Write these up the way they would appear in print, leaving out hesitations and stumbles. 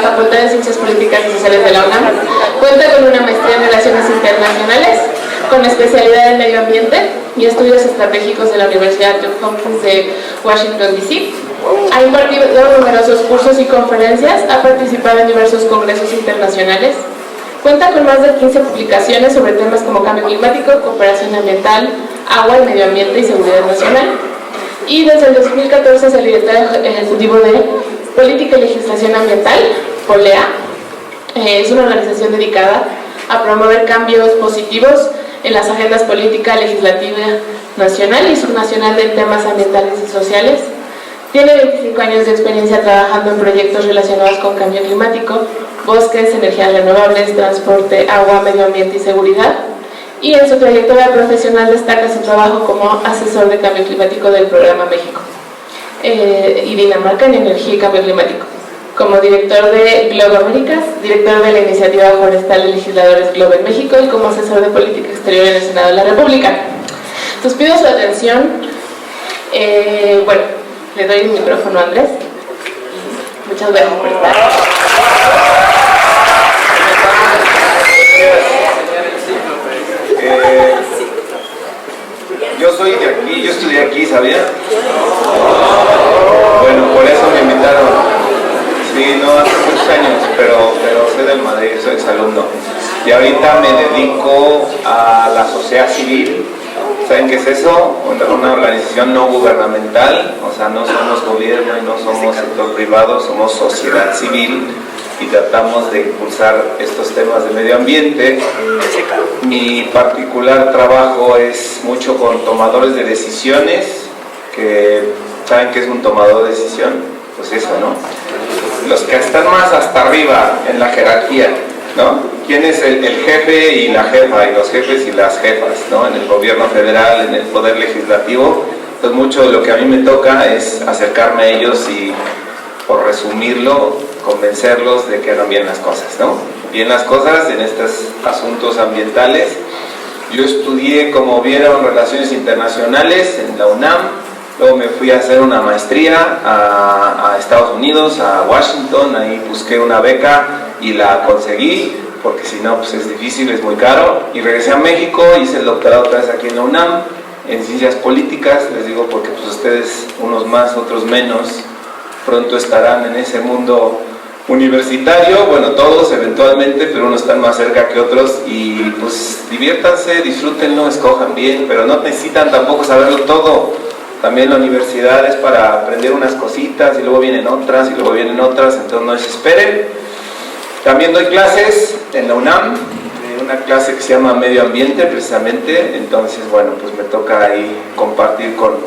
la Facultad de Ciencias Políticas y Sociales de la UNAM. Cuenta con una maestría en Relaciones Internacionales, con especialidad en Medio Ambiente y Estudios Estratégicos de la Universidad Johns Hopkins de Washington, D.C. Ha impartido numerosos cursos y conferencias, ha participado en diversos congresos internacionales. Cuenta con más de 15 publicaciones sobre temas como cambio climático, cooperación ambiental, agua, y medio ambiente y seguridad nacional. Y desde el 2014 es el director ejecutivo de Política y Legislación Ambiental, POLEA. Es una organización dedicada a promover cambios positivos en las agendas política, legislativa, nacional y subnacional de temas ambientales y sociales. Tiene 25 años de experiencia trabajando en proyectos relacionados con cambio climático, bosques, energías renovables, transporte, agua, medio ambiente y seguridad. Y en su trayectoria profesional destaca su trabajo como asesor de cambio climático del Programa México y Dinamarca en energía y cambio climático, como director de Globo Américas, director de la Iniciativa Forestal de Legisladores Globo en México y como asesor de política exterior en el Senado de la República. Entonces pido su atención. Bueno, le doy el micrófono a Andrés. Muchas gracias por estar. Yo soy de aquí, yo estudié aquí, ¿sabía? Bueno, por eso me invitaron. Sí, no, hace muchos años, pero soy del Madrid, soy exalumno. Y ahorita me dedico a la sociedad civil. ¿Saben qué es eso? Una organización no gubernamental, o sea, no somos gobierno y no somos sector privado, somos sociedad civil y tratamos de impulsar estos temas de medio ambiente. Mi particular trabajo es mucho con tomadores de decisiones, que ¿saben qué es un tomador de decisión? Pues eso, ¿no? Los que están más hasta arriba en la jerarquía, ¿no? ¿Quién es el jefe y la jefa, y los jefes y las jefas, ¿no? En el gobierno federal, en el poder legislativo. Entonces mucho de lo que a mí me toca es acercarme a ellos y, por resumirlo, convencerlos de que hagan bien las cosas, ¿no? Bien las cosas en estos asuntos ambientales. Yo estudié, como vieron, Relaciones Internacionales en la UNAM. Luego me fui a hacer una maestría a Estados Unidos, a Washington. Ahí busqué una beca y la conseguí, porque si no, pues es difícil, es muy caro. Y regresé a México, hice el doctorado otra vez aquí en la UNAM, en Ciencias Políticas. Les digo porque pues ustedes, unos más, otros menos, pronto estarán en ese mundo universitario. Bueno, todos eventualmente, pero unos están más cerca que otros. Y pues diviértanse, disfrútenlo, escojan bien, pero no necesitan tampoco saberlo todo. También la universidad es para aprender unas cositas y luego vienen otras y luego vienen otras, entonces no desesperen. También doy clases en la UNAM, una clase que se llama Medio Ambiente precisamente. Entonces bueno, pues me toca ahí compartir con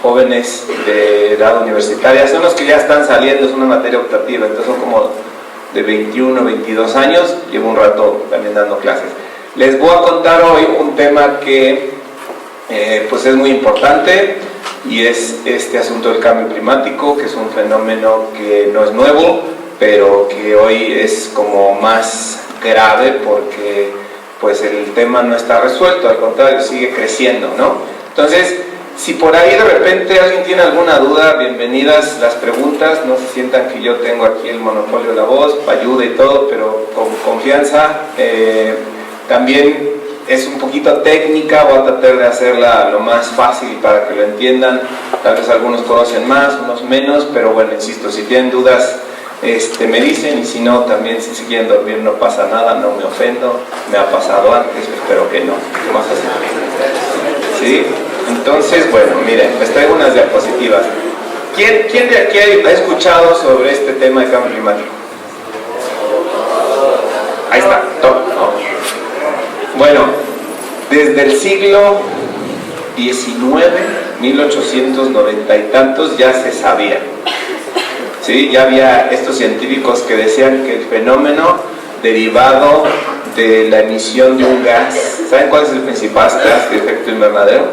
jóvenes de edad universitaria. Son los que ya están saliendo, es una materia optativa, entonces son como de 21, 22 años. Llevo un rato también dando clases. Les voy a contar hoy un tema que pues es muy importante, y es este asunto del cambio climático, que es un fenómeno que no es nuevo, pero que hoy es como más grave porque pues el tema no está resuelto, al contrario, sigue creciendo, ¿no? Entonces, si por ahí de repente alguien tiene alguna duda, bienvenidas las preguntas. No se sientan que yo tengo aquí el monopolio de la voz, ayuda y todo, pero con confianza. También es un poquito técnica, voy a tratar de hacerla lo más fácil para que lo entiendan. Tal vez algunos conocen más, unos menos, pero bueno, insisto, si tienen dudas me dicen, y si no, también si se quieren dormir no pasa nada, no me ofendo, me ha pasado antes, espero que no. ¿Qué más hacer? ¿Sí? Entonces, bueno, miren, les traigo unas diapositivas. ¿Quién de aquí ha escuchado sobre este tema de cambio climático? Ahí está, todo, ¿no? Bueno, desde el siglo XIX, 1890 y tantos, ya se sabía. ¿Sí? Ya había estos científicos que decían que el fenómeno derivado de la emisión de un gas, ¿saben cuál es el principal gas de efecto invernadero?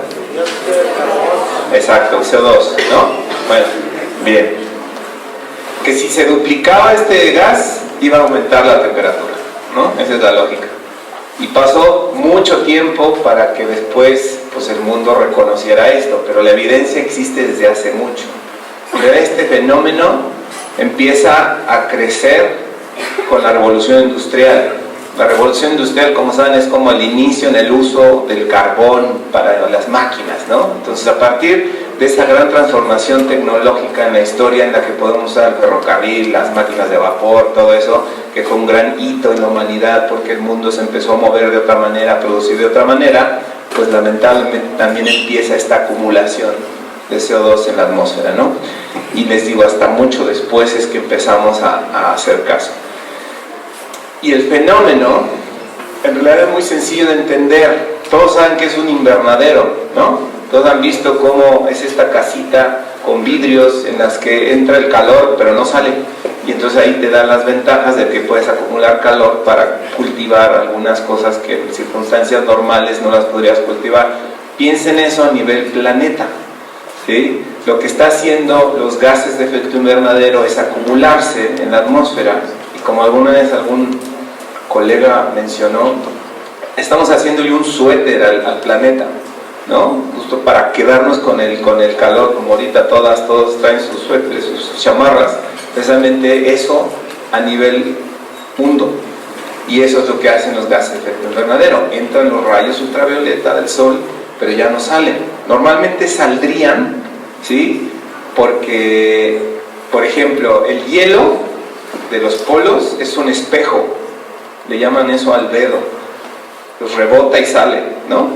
Exacto, el CO2, ¿no? Bueno, bien. Que si se duplicaba este gas, iba a aumentar la temperatura, ¿no? Esa es la lógica. Y pasó mucho tiempo para que después pues, el mundo reconociera esto, pero la evidencia existe desde hace mucho. Pero este fenómeno empieza a crecer con la revolución industrial. La revolución industrial, como saben, es como el inicio en el uso del carbón para las máquinas, ¿no? Entonces, a partir de esa gran transformación tecnológica en la historia, en la que podemos usar el ferrocarril, las máquinas de vapor, todo eso, que fue un gran hito en la humanidad porque el mundo se empezó a mover de otra manera, a producir de otra manera, pues lamentablemente también empieza esta acumulación de CO2 en la atmósfera, ¿no? Y les digo, hasta mucho después es que empezamos a hacer caso. Y el fenómeno, en realidad es muy sencillo de entender. Todos saben que es un invernadero, ¿no? Todos han visto cómo es esta casita con vidrios en las que entra el calor, pero no sale. Y entonces ahí te dan las ventajas de que puedes acumular calor para cultivar algunas cosas que en circunstancias normales no las podrías cultivar. Piensen eso a nivel planeta, ¿sí? Lo que está haciendo los gases de efecto invernadero es acumularse en la atmósfera. Y como alguna vez algún colega mencionó, estamos haciéndole un suéter al planeta, ¿no? Justo para quedarnos con el calor, como ahorita todos traen sus suéteres, sus chamarras. Precisamente eso a nivel mundo. Y eso es lo que hacen los gases de efecto invernadero. Entran los rayos ultravioleta del sol, pero ya no salen. Normalmente saldrían, ¿sí? Porque, por ejemplo, el hielo de los polos es un espejo. Le llaman eso albedo. Pues rebota y sale, ¿no?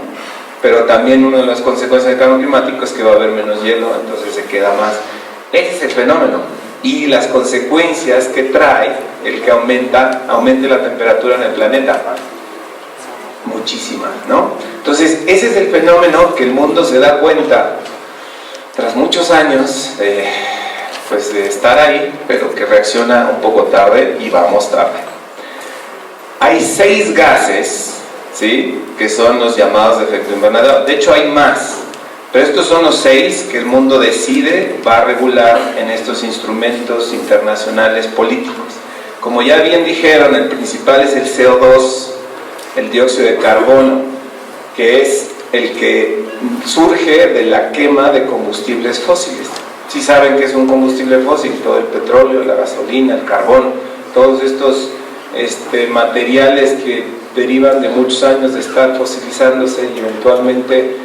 Pero también una de las consecuencias del cambio climático es que va a haber menos hielo, entonces se queda más. Ese es el fenómeno. Y las consecuencias que trae el que aumente la temperatura en el planeta. Muchísimas, ¿no? Entonces, ese es el fenómeno que el mundo se da cuenta tras muchos años pues de estar ahí, pero que reacciona un poco tarde y vamos tarde. Hay 6 gases, ¿sí?, que son los llamados de efecto invernadero. De hecho hay más, pero estos son los 6 que el mundo decide va a regular en estos instrumentos internacionales políticos. Como ya bien dijeron, el principal es el CO2, el dióxido de carbono, que es el que surge de la quema de combustibles fósiles. Sí saben que es un combustible fósil, todo el petróleo, la gasolina, el carbón, todos estos materiales que derivan de muchos años de estar fosilizándose y eventualmente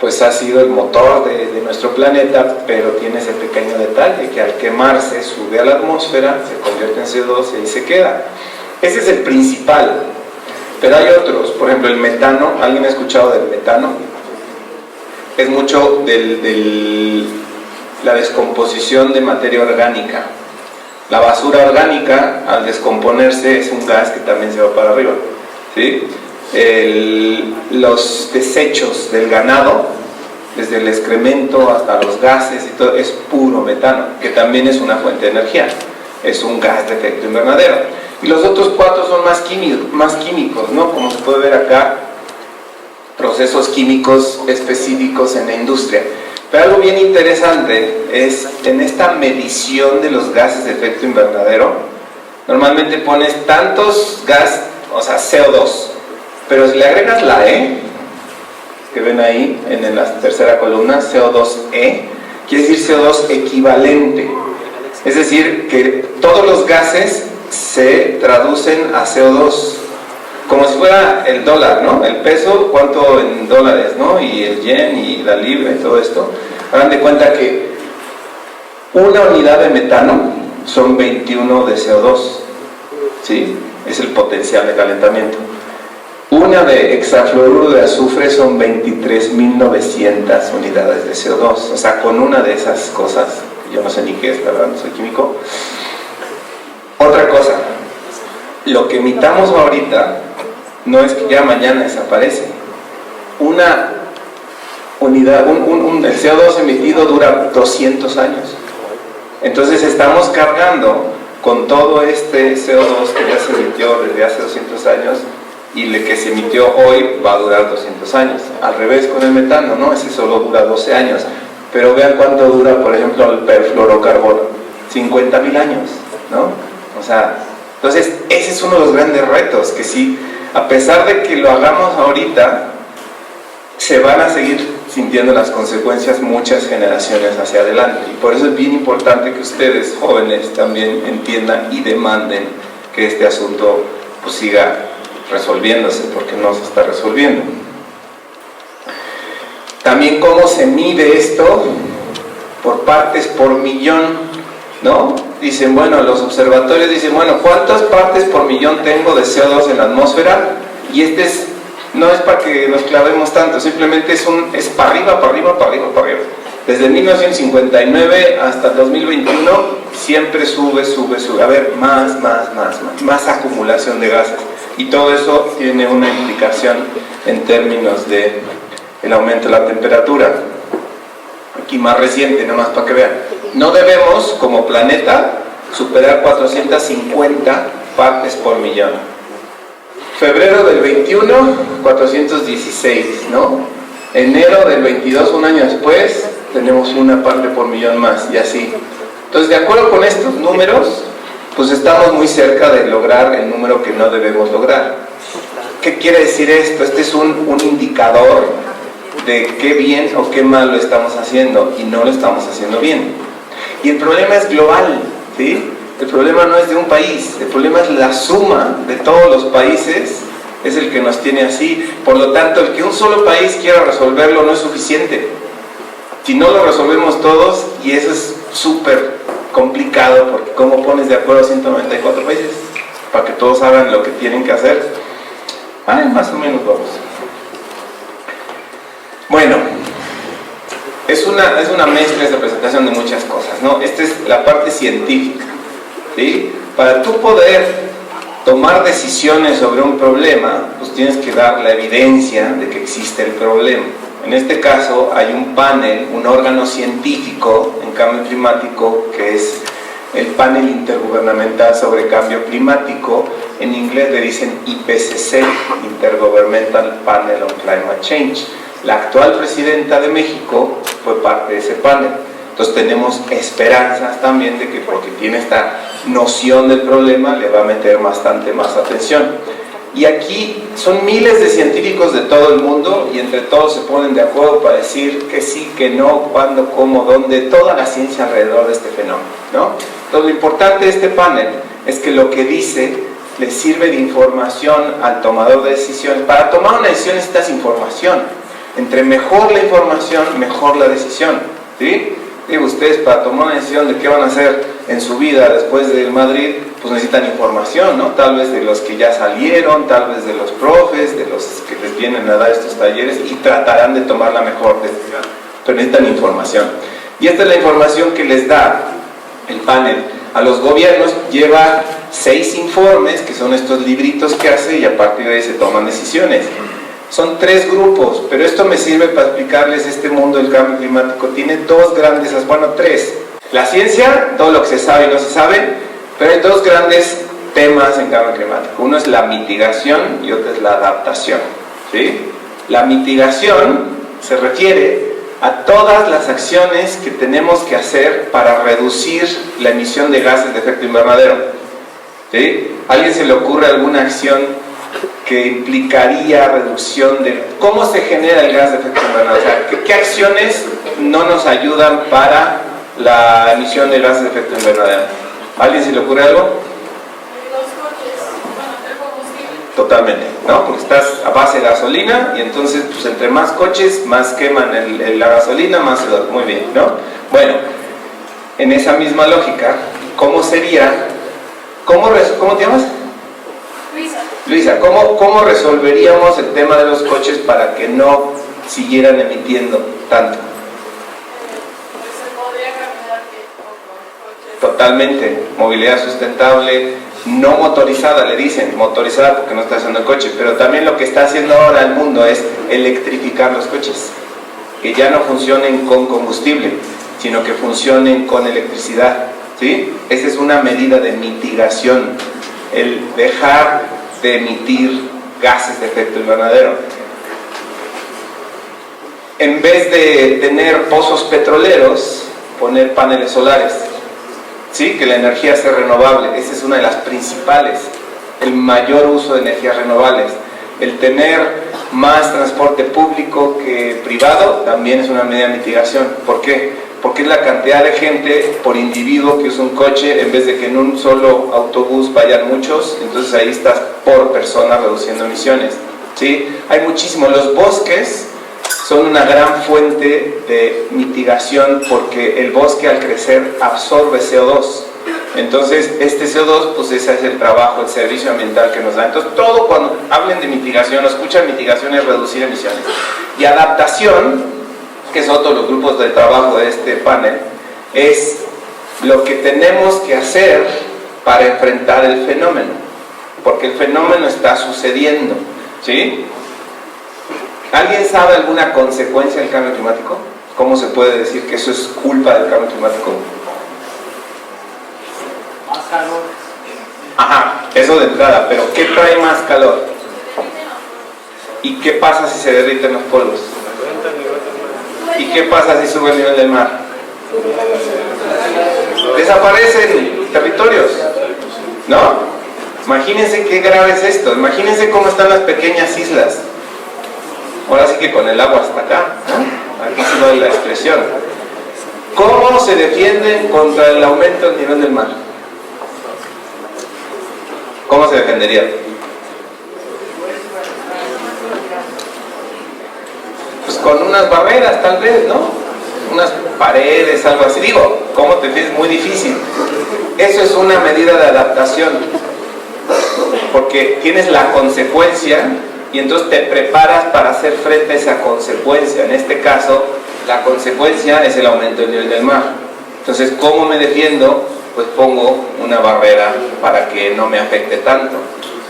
pues ha sido el motor de nuestro planeta, pero tiene ese pequeño detalle que al quemarse sube a la atmósfera, se convierte en CO2 y ahí se queda. Ese es el principal, pero hay otros. Por ejemplo, el metano. ¿Alguien ha escuchado del metano? Es mucho de la descomposición de materia orgánica. La basura orgánica, al descomponerse, es un gas que también se va para arriba, ¿sí? Los desechos del ganado, desde el excremento hasta los gases y todo, es puro metano, que también es una fuente de energía, es un gas de efecto invernadero. Y los otros 4 son más químicos, ¿no? Como se puede ver acá, procesos químicos específicos en la industria. Pero algo bien interesante es, en esta medición de los gases de efecto invernadero, normalmente pones tantos gas, o sea, CO2, pero si le agregas la E, que ven ahí en la tercera columna, CO2E, quiere decir CO2 equivalente. Es decir, que todos los gases se traducen a CO2, como si fuera el dólar, ¿no? El peso, cuánto en dólares, ¿no? Y el yen y la libra y todo esto. Hagan de cuenta que una unidad de metano son 21 de CO2, ¿sí? Es el potencial de calentamiento. Una de hexafluoruro de azufre son 23.900 unidades de CO2. O sea, con una de esas cosas, yo no sé ni qué es, la verdad, no soy químico. Otra cosa, lo que emitamos ahorita no es que ya mañana desaparece. Una unidad, el CO2 emitido dura 200 años. Entonces estamos cargando con todo este CO2 que ya se emitió desde hace 200 años y el que se emitió hoy va a durar 200 años. Al revés con el metano, ¿no? Ese solo dura 12 años. Pero vean cuánto dura, por ejemplo, el perfluorocarbono. 50.000 años, ¿no? O sea, entonces ese es uno de los grandes retos, que sí, a pesar de que lo hagamos ahorita, se van a seguir sintiendo las consecuencias muchas generaciones hacia adelante. Y por eso es bien importante que ustedes, jóvenes, también entiendan y demanden que este asunto pues siga resolviéndose, porque no se está resolviendo. También cómo se mide esto por partes por millón, ¿no? Dicen, bueno, los observatorios dicen, bueno, ¿cuántas partes por millón tengo de CO2 en la atmósfera? Y no es para que nos clavemos tanto, simplemente es para arriba, para arriba, para arriba, para arriba. Desde 1959 hasta 2021 siempre sube. A ver, más acumulación de gases. Y todo eso tiene una implicación en términos de el aumento de la temperatura. Aquí más reciente, nomás para que vean. No debemos, como planeta, superar 450 partes por millón. Febrero del 21, 416, ¿no? Enero del 22, un año después, tenemos una parte por millón más, y así. Entonces, de acuerdo con estos números, pues estamos muy cerca de lograr el número que no debemos lograr. ¿Qué quiere decir esto? Este es un indicador de qué bien o qué mal lo estamos haciendo, y no lo estamos haciendo bien. Y el problema es global, ¿sí? El problema no es de un país, el problema es la suma de todos los países, es el que nos tiene así. Por lo tanto, el que un solo país quiera resolverlo no es suficiente. Si no lo resolvemos todos, y eso es súper complicado, porque ¿cómo pones de acuerdo a 194 países? Para que todos hagan lo que tienen que hacer. Más o menos vamos. Bueno, es una mezcla esta presentación de muchas cosas, ¿no? Esta es la parte científica, ¿sí? Para tú poder tomar decisiones sobre un problema, pues tienes que dar la evidencia de que existe el problema. En este caso hay un panel, un órgano científico en cambio climático, que es el Panel Intergubernamental sobre Cambio Climático. En inglés le dicen IPCC, Intergovernmental Panel on Climate Change. La actual presidenta de México fue parte de ese panel. Entonces tenemos esperanzas también de que, porque tiene esta noción del problema, le va a meter bastante más atención. Y aquí son miles de científicos de todo el mundo, y entre todos se ponen de acuerdo para decir que sí, que no, cuándo, cómo, dónde, toda la ciencia alrededor de este fenómeno, ¿no? Entonces lo importante de este panel es que lo que dice le sirve de información al tomador de decisiones. Para tomar una decisión necesitas información. Entre mejor la información, mejor la decisión, ¿sí? Digo, ustedes para tomar una decisión de qué van a hacer en su vida después del Madrid, pues necesitan información, ¿no? Tal vez de los que ya salieron, tal vez de los profes, de los que les vienen a dar estos talleres, y tratarán de tomar la mejor decisión, pero necesitan información. Y esta es la información que les da el panel a los gobiernos. Lleva 6 informes, que son estos libritos que hace, y a partir de ahí se toman decisiones. Son 3 grupos, pero esto me sirve para explicarles este mundo del cambio climático. Tiene 2 grandes, 3. La ciencia, todo lo que se sabe y no se sabe, pero hay 2 grandes temas en cambio climático. Uno es la mitigación y otro es la adaptación, ¿sí? La mitigación se refiere a todas las acciones que tenemos que hacer para reducir la emisión de gases de efecto invernadero, ¿sí? ¿A alguien se le ocurre alguna acción que implicaría reducción de cómo se genera el gas de efecto invernadero? O sea, ¿qué acciones no nos ayudan para la emisión de gases de efecto invernadero? ¿A alguien se le ocurre algo? Los coches, el combustible. Totalmente, ¿no? Porque estás a base de gasolina, y entonces, pues entre más coches, más queman la gasolina, más CO2. Muy bien, ¿no? Bueno, en esa misma lógica, ¿cómo sería? ¿Cómo te llamas? Luisa, ¿cómo resolveríamos el tema de los coches para que no siguieran emitiendo tanto? Se podría cambiar coches. Totalmente, movilidad sustentable, no motorizada, le dicen, motorizada porque no está haciendo el coche, pero también lo que está haciendo ahora el mundo es electrificar los coches, que ya no funcionen con combustible, sino que funcionen con electricidad, ¿sí? Esa es una medida de mitigación, el dejar de emitir gases de efecto invernadero. En vez de tener pozos petroleros, poner paneles solares, ¿sí? Que la energía sea renovable. Esa es una de las principales, el mayor uso de energías renovables. El tener más transporte público que privado también es una medida de mitigación. ¿Por qué? porque es la cantidad de gente por individuo que usa un coche, en vez de que en un solo autobús vayan muchos, entonces ahí estás por persona reduciendo emisiones, ¿sí? Hay muchísimo. Los bosques son una gran fuente de mitigación porque el bosque al crecer absorbe CO2. Entonces este CO2, pues ese es el trabajo, el servicio ambiental que nos da. Entonces todo, cuando hablen de mitigación o escuchan mitigación, es reducir emisiones. Y adaptación, que es otro de los grupos de trabajo de este panel, es lo que tenemos que hacer para enfrentar el fenómeno, porque el fenómeno está sucediendo, ¿sí? ¿Alguien sabe alguna consecuencia del cambio climático? ¿Cómo se puede decir que eso es culpa del cambio climático? Más calor. Ajá, eso de entrada, pero ¿qué trae más calor? ¿Y qué pasa si se derriten los polos? ¿Y qué pasa si sube el nivel del mar? Desaparecen territorios, ¿no? Imagínense qué grave es esto. Imagínense cómo están las pequeñas islas. Ahora sí que con el agua hasta acá, ¿no? Aquí se doy la expresión. ¿Cómo se defienden contra el aumento del nivel del mar? ¿Cómo se defenderían? Pues con unas barreras, tal vez, ¿no? Unas paredes, algo así. Digo, ¿cómo te defiendes? Muy difícil. Eso es una medida de adaptación, porque tienes la consecuencia y entonces te preparas para hacer frente a esa consecuencia. En este caso, la consecuencia es el aumento del nivel del mar. Entonces, ¿cómo me defiendo? Pues pongo una barrera para que no me afecte tanto.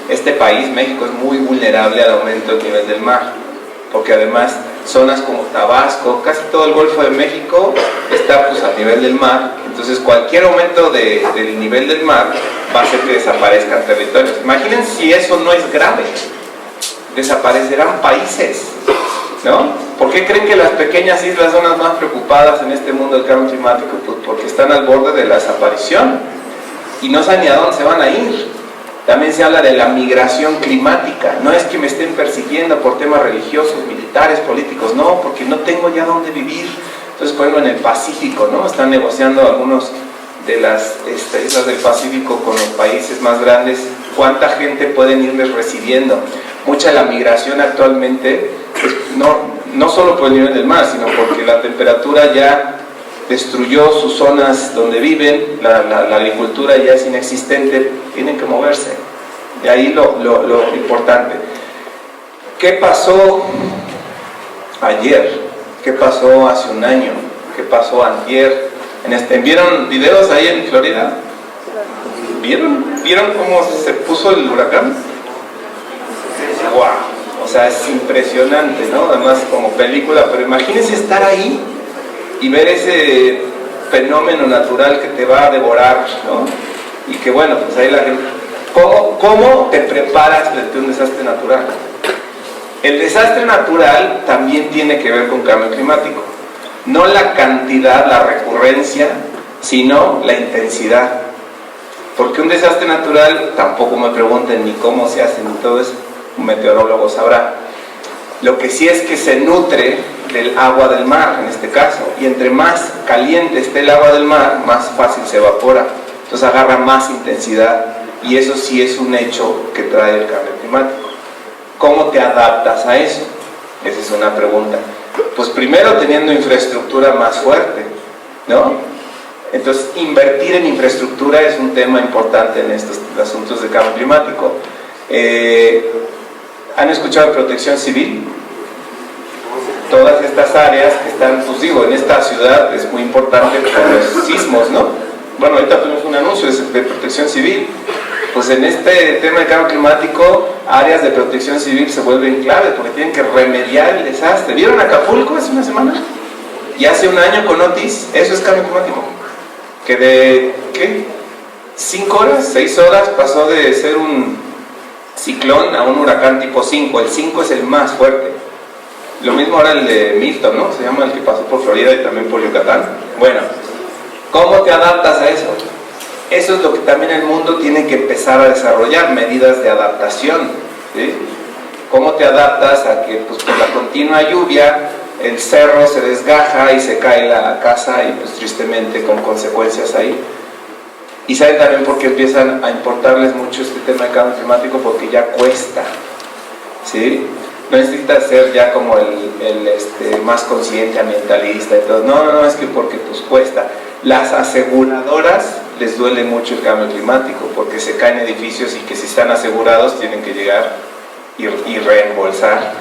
Este país, México, es muy vulnerable al aumento del nivel del mar, porque además zonas como Tabasco, casi todo el Golfo de México está pues a nivel del mar. Entonces cualquier aumento del nivel del mar va a hacer que desaparezcan territorios. Imaginen si eso no es grave, desaparecerán países, ¿no? ¿Por qué creen que las pequeñas islas son las más preocupadas en este mundo del cambio climático? Pues porque están al borde de la desaparición y no saben ni a dónde se van a ir. También se habla de la migración climática. No es que me estén persiguiendo por temas religiosos, militares, políticos, no, porque no tengo ya dónde vivir. Entonces, por ejemplo, en el Pacífico, ¿no? Están negociando algunos de las islas del Pacífico con los países más grandes, cuánta gente pueden irles recibiendo. Mucha de la migración actualmente, pues, no solo por el nivel del mar, sino porque la temperatura ya destruyó sus zonas donde viven, la agricultura ya es inexistente, tienen que moverse. De ahí lo importante. ¿Qué pasó ayer? ¿Qué pasó hace un año? ¿Qué pasó antier? ¿Vieron videos ahí en Florida? ¿Vieron cómo se puso el huracán? ¡Wow! O sea, es impresionante, ¿no? Además como película, pero imagínense estar ahí y ver ese fenómeno natural que te va a devorar, ¿no? Y que bueno, pues ahí la gente... ¿Cómo te preparas frente a un desastre natural? El desastre natural también tiene que ver con cambio climático. No la cantidad, la recurrencia, sino la intensidad. Porque un desastre natural, tampoco me pregunten ni cómo se hace ni todo eso, un meteorólogo sabrá. Lo que sí es que se nutre del agua del mar, en este caso, y entre más caliente esté el agua del mar, más fácil se evapora, entonces agarra más intensidad, y eso sí es un hecho que trae el cambio climático. ¿Cómo te adaptas a eso? Esa es una pregunta. Pues primero teniendo infraestructura más fuerte, ¿no? Entonces invertir en infraestructura es un tema importante en estos asuntos de cambio climático. ¿Han escuchado de protección civil? Todas estas áreas que están, pues digo, en esta ciudad es muy importante por los sismos, ¿no? Bueno, ahorita tenemos un anuncio de protección civil. Pues en este tema de cambio climático, áreas de protección civil se vuelven clave porque tienen que remediar el desastre. ¿Vieron Acapulco hace una semana? Y hace un año con Otis, eso es cambio climático. Que de, ¿qué? 5 horas, 6 horas pasó de ser un ciclón a un huracán tipo 5. El 5 es el más fuerte. Lo mismo ahora el de Milton, ¿no? Se llama el que pasó por Florida y también por Yucatán. Bueno, ¿cómo te adaptas a eso? Eso es lo que también el mundo tiene que empezar a desarrollar, medidas de adaptación, ¿sí? ¿Cómo te adaptas a que pues, con la continua lluvia el cerro se desgaja y se cae la casa y pues tristemente con consecuencias ahí. Y saben también por qué empiezan a importarles mucho este tema de cambio climático, porque ya cuesta, ¿sí? No necesitas ser ya como el más consciente, ambientalista y todo. No, es que porque pues cuesta. Las aseguradoras les duele mucho el cambio climático, porque se caen edificios y que si están asegurados tienen que llegar y reembolsar.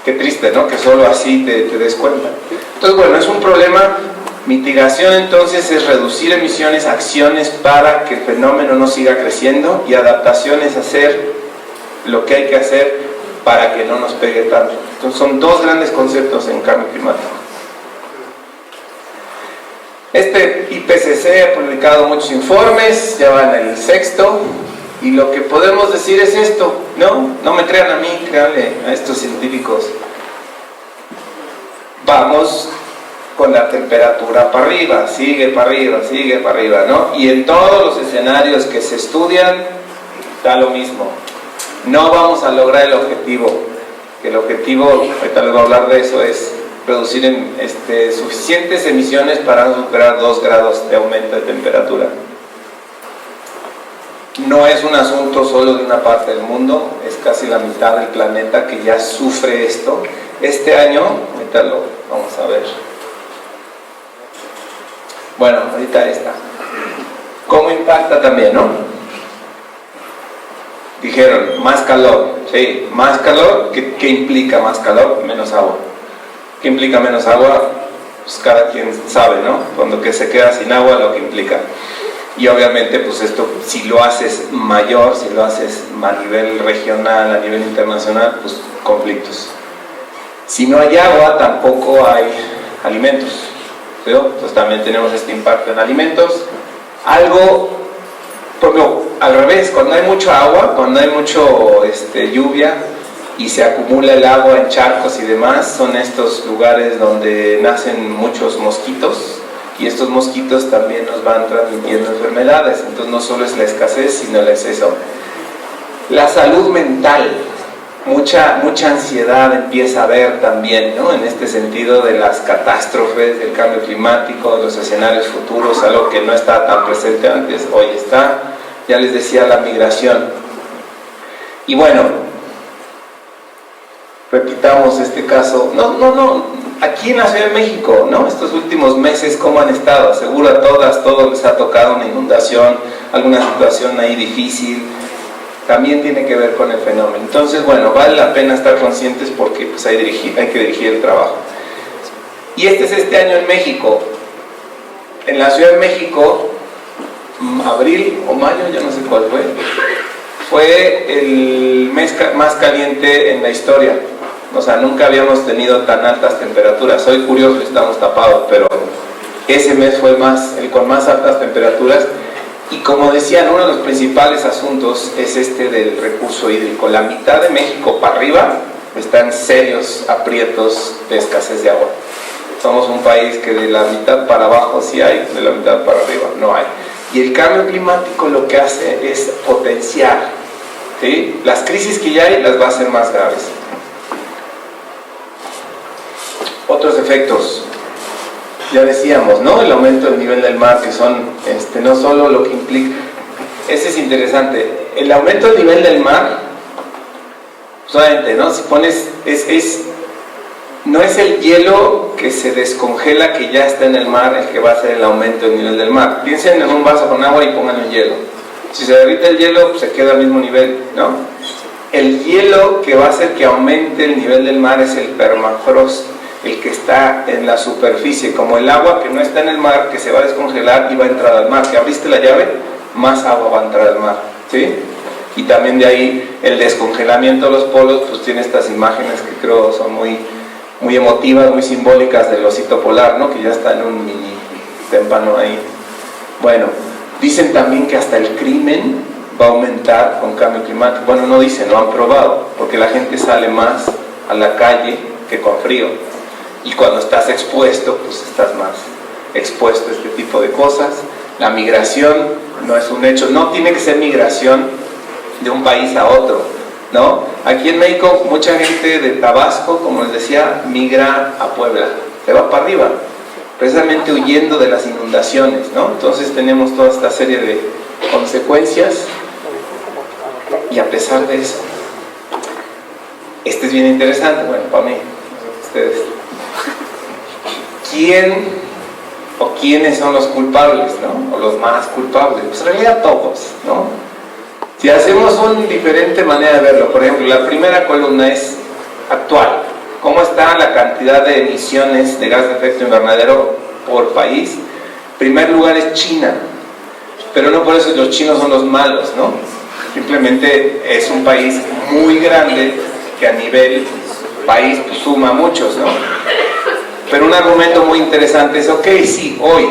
Qué triste, ¿no? Que solo así te des cuenta. Entonces, bueno, es un problema. Mitigación entonces es reducir emisiones, acciones para que el fenómeno no siga creciendo, y adaptación es hacer lo que hay que hacer para que no nos pegue tanto. Entonces son dos grandes conceptos en cambio climático. Este IPCC ha publicado muchos informes, ya va en el 6º, y lo que podemos decir es esto, no me crean a mí, créanle a estos científicos. Vamos con la temperatura para arriba, sigue para arriba, ¿no? Y en todos los escenarios que se estudian, da lo mismo. No vamos a lograr el objetivo, que el objetivo, ahorita les voy a hablar de eso, es reducir suficientes emisiones para no superar 2 grados de aumento de temperatura. No es un asunto solo de una parte del mundo, es casi la mitad del planeta que ya sufre esto. Este año, ahorita lo vamos a ver. Bueno, ahorita está. ¿Cómo impacta también, no? Dijeron, más calor. Sí, más calor. ¿Qué implica más calor? Menos agua. ¿Qué implica menos agua? Pues cada quien sabe, ¿no? Cuando que se queda sin agua, lo que implica. Y obviamente, pues esto, si lo haces mayor, si lo haces a nivel regional, a nivel internacional, pues conflictos. Si no hay agua, tampoco hay alimentos, ¿sí? Entonces también tenemos este impacto en alimentos. Algo, porque al revés, cuando hay mucho agua, cuando hay mucho lluvia y se acumula el agua en charcos y demás, son estos lugares donde nacen muchos mosquitos, y estos mosquitos también nos van transmitiendo enfermedades. Entonces no solo es la escasez, sino el exceso. La salud mental, mucha ansiedad empieza a haber también, ¿no? En este sentido de las catástrofes, del cambio climático, de los escenarios futuros, algo que no estaba tan presente antes, hoy está. Ya les decía, la migración. Y bueno, repitamos este caso. Aquí en la Ciudad de México, ¿no? Estos últimos meses, ¿cómo han estado? Seguro a todos les ha tocado una inundación, alguna situación ahí difícil. También tiene que ver con el fenómeno. Entonces, bueno, vale la pena estar conscientes porque pues, hay que dirigir el trabajo. Y este año en México. En la Ciudad de México, abril o mayo, ya no sé cuál fue el mes más caliente en la historia. O sea, nunca habíamos tenido tan altas temperaturas. Soy curioso, estamos tapados, pero ese mes fue el con más altas temperaturas. Y como decían, uno de los principales asuntos es del recurso hídrico. La mitad de México para arriba está en serios aprietos de escasez de agua. Somos un país que de la mitad para abajo sí hay, de la mitad para arriba no hay. Y el cambio climático lo que hace es potenciar, ¿sí? Las crisis que ya hay las va a hacer más graves. Otros efectos, ya decíamos, ¿no? El aumento del nivel del mar, que son no solo lo que implica, ese es interesante, el aumento del nivel del mar, solamente, ¿no? Si pones, no es el hielo que se descongela, que ya está en el mar, el que va a hacer el aumento del nivel del mar. Piensen en un vaso con agua y pongan el hielo. Si se derrite el hielo, pues se queda al mismo nivel, ¿no? El hielo que va a hacer que aumente el nivel del mar es el permafrost, el que está en la superficie, como el agua que no está en el mar, que se va a descongelar y va a entrar al mar. Si abriste la llave, más agua va a entrar al mar, ¿sí? Y también de ahí el descongelamiento de los polos, pues tiene estas imágenes que creo son muy emotivas, muy simbólicas del osito polar, ¿no? Que ya está en un mini témpano ahí. Bueno, dicen también que hasta el crimen va a aumentar con cambio climático. Bueno, no dicen, lo han probado, porque la gente sale más a la calle que con frío. Y cuando estás expuesto, pues estás más expuesto a este tipo de cosas. La migración no es un hecho, no tiene que ser migración de un país a otro, ¿no? Aquí en México mucha gente de Tabasco, como les decía, migra a Puebla, se va para arriba, precisamente huyendo de las inundaciones, ¿no? Entonces tenemos toda esta serie de consecuencias, y a pesar de eso, este es bien interesante, bueno, para mí, ustedes, ¿quién o quiénes son los culpables, ¿no? O los más culpables, pues en realidad todos, ¿no? Si hacemos una diferente manera de verlo, por ejemplo, la primera columna es actual, ¿cómo está la cantidad de emisiones de gas de efecto invernadero por país? En primer lugar es China, pero no por eso los chinos son los malos, ¿no? Simplemente es un país muy grande que a nivel país pues, suma muchos, ¿no? Pero un argumento muy interesante es, ok, sí, hoy,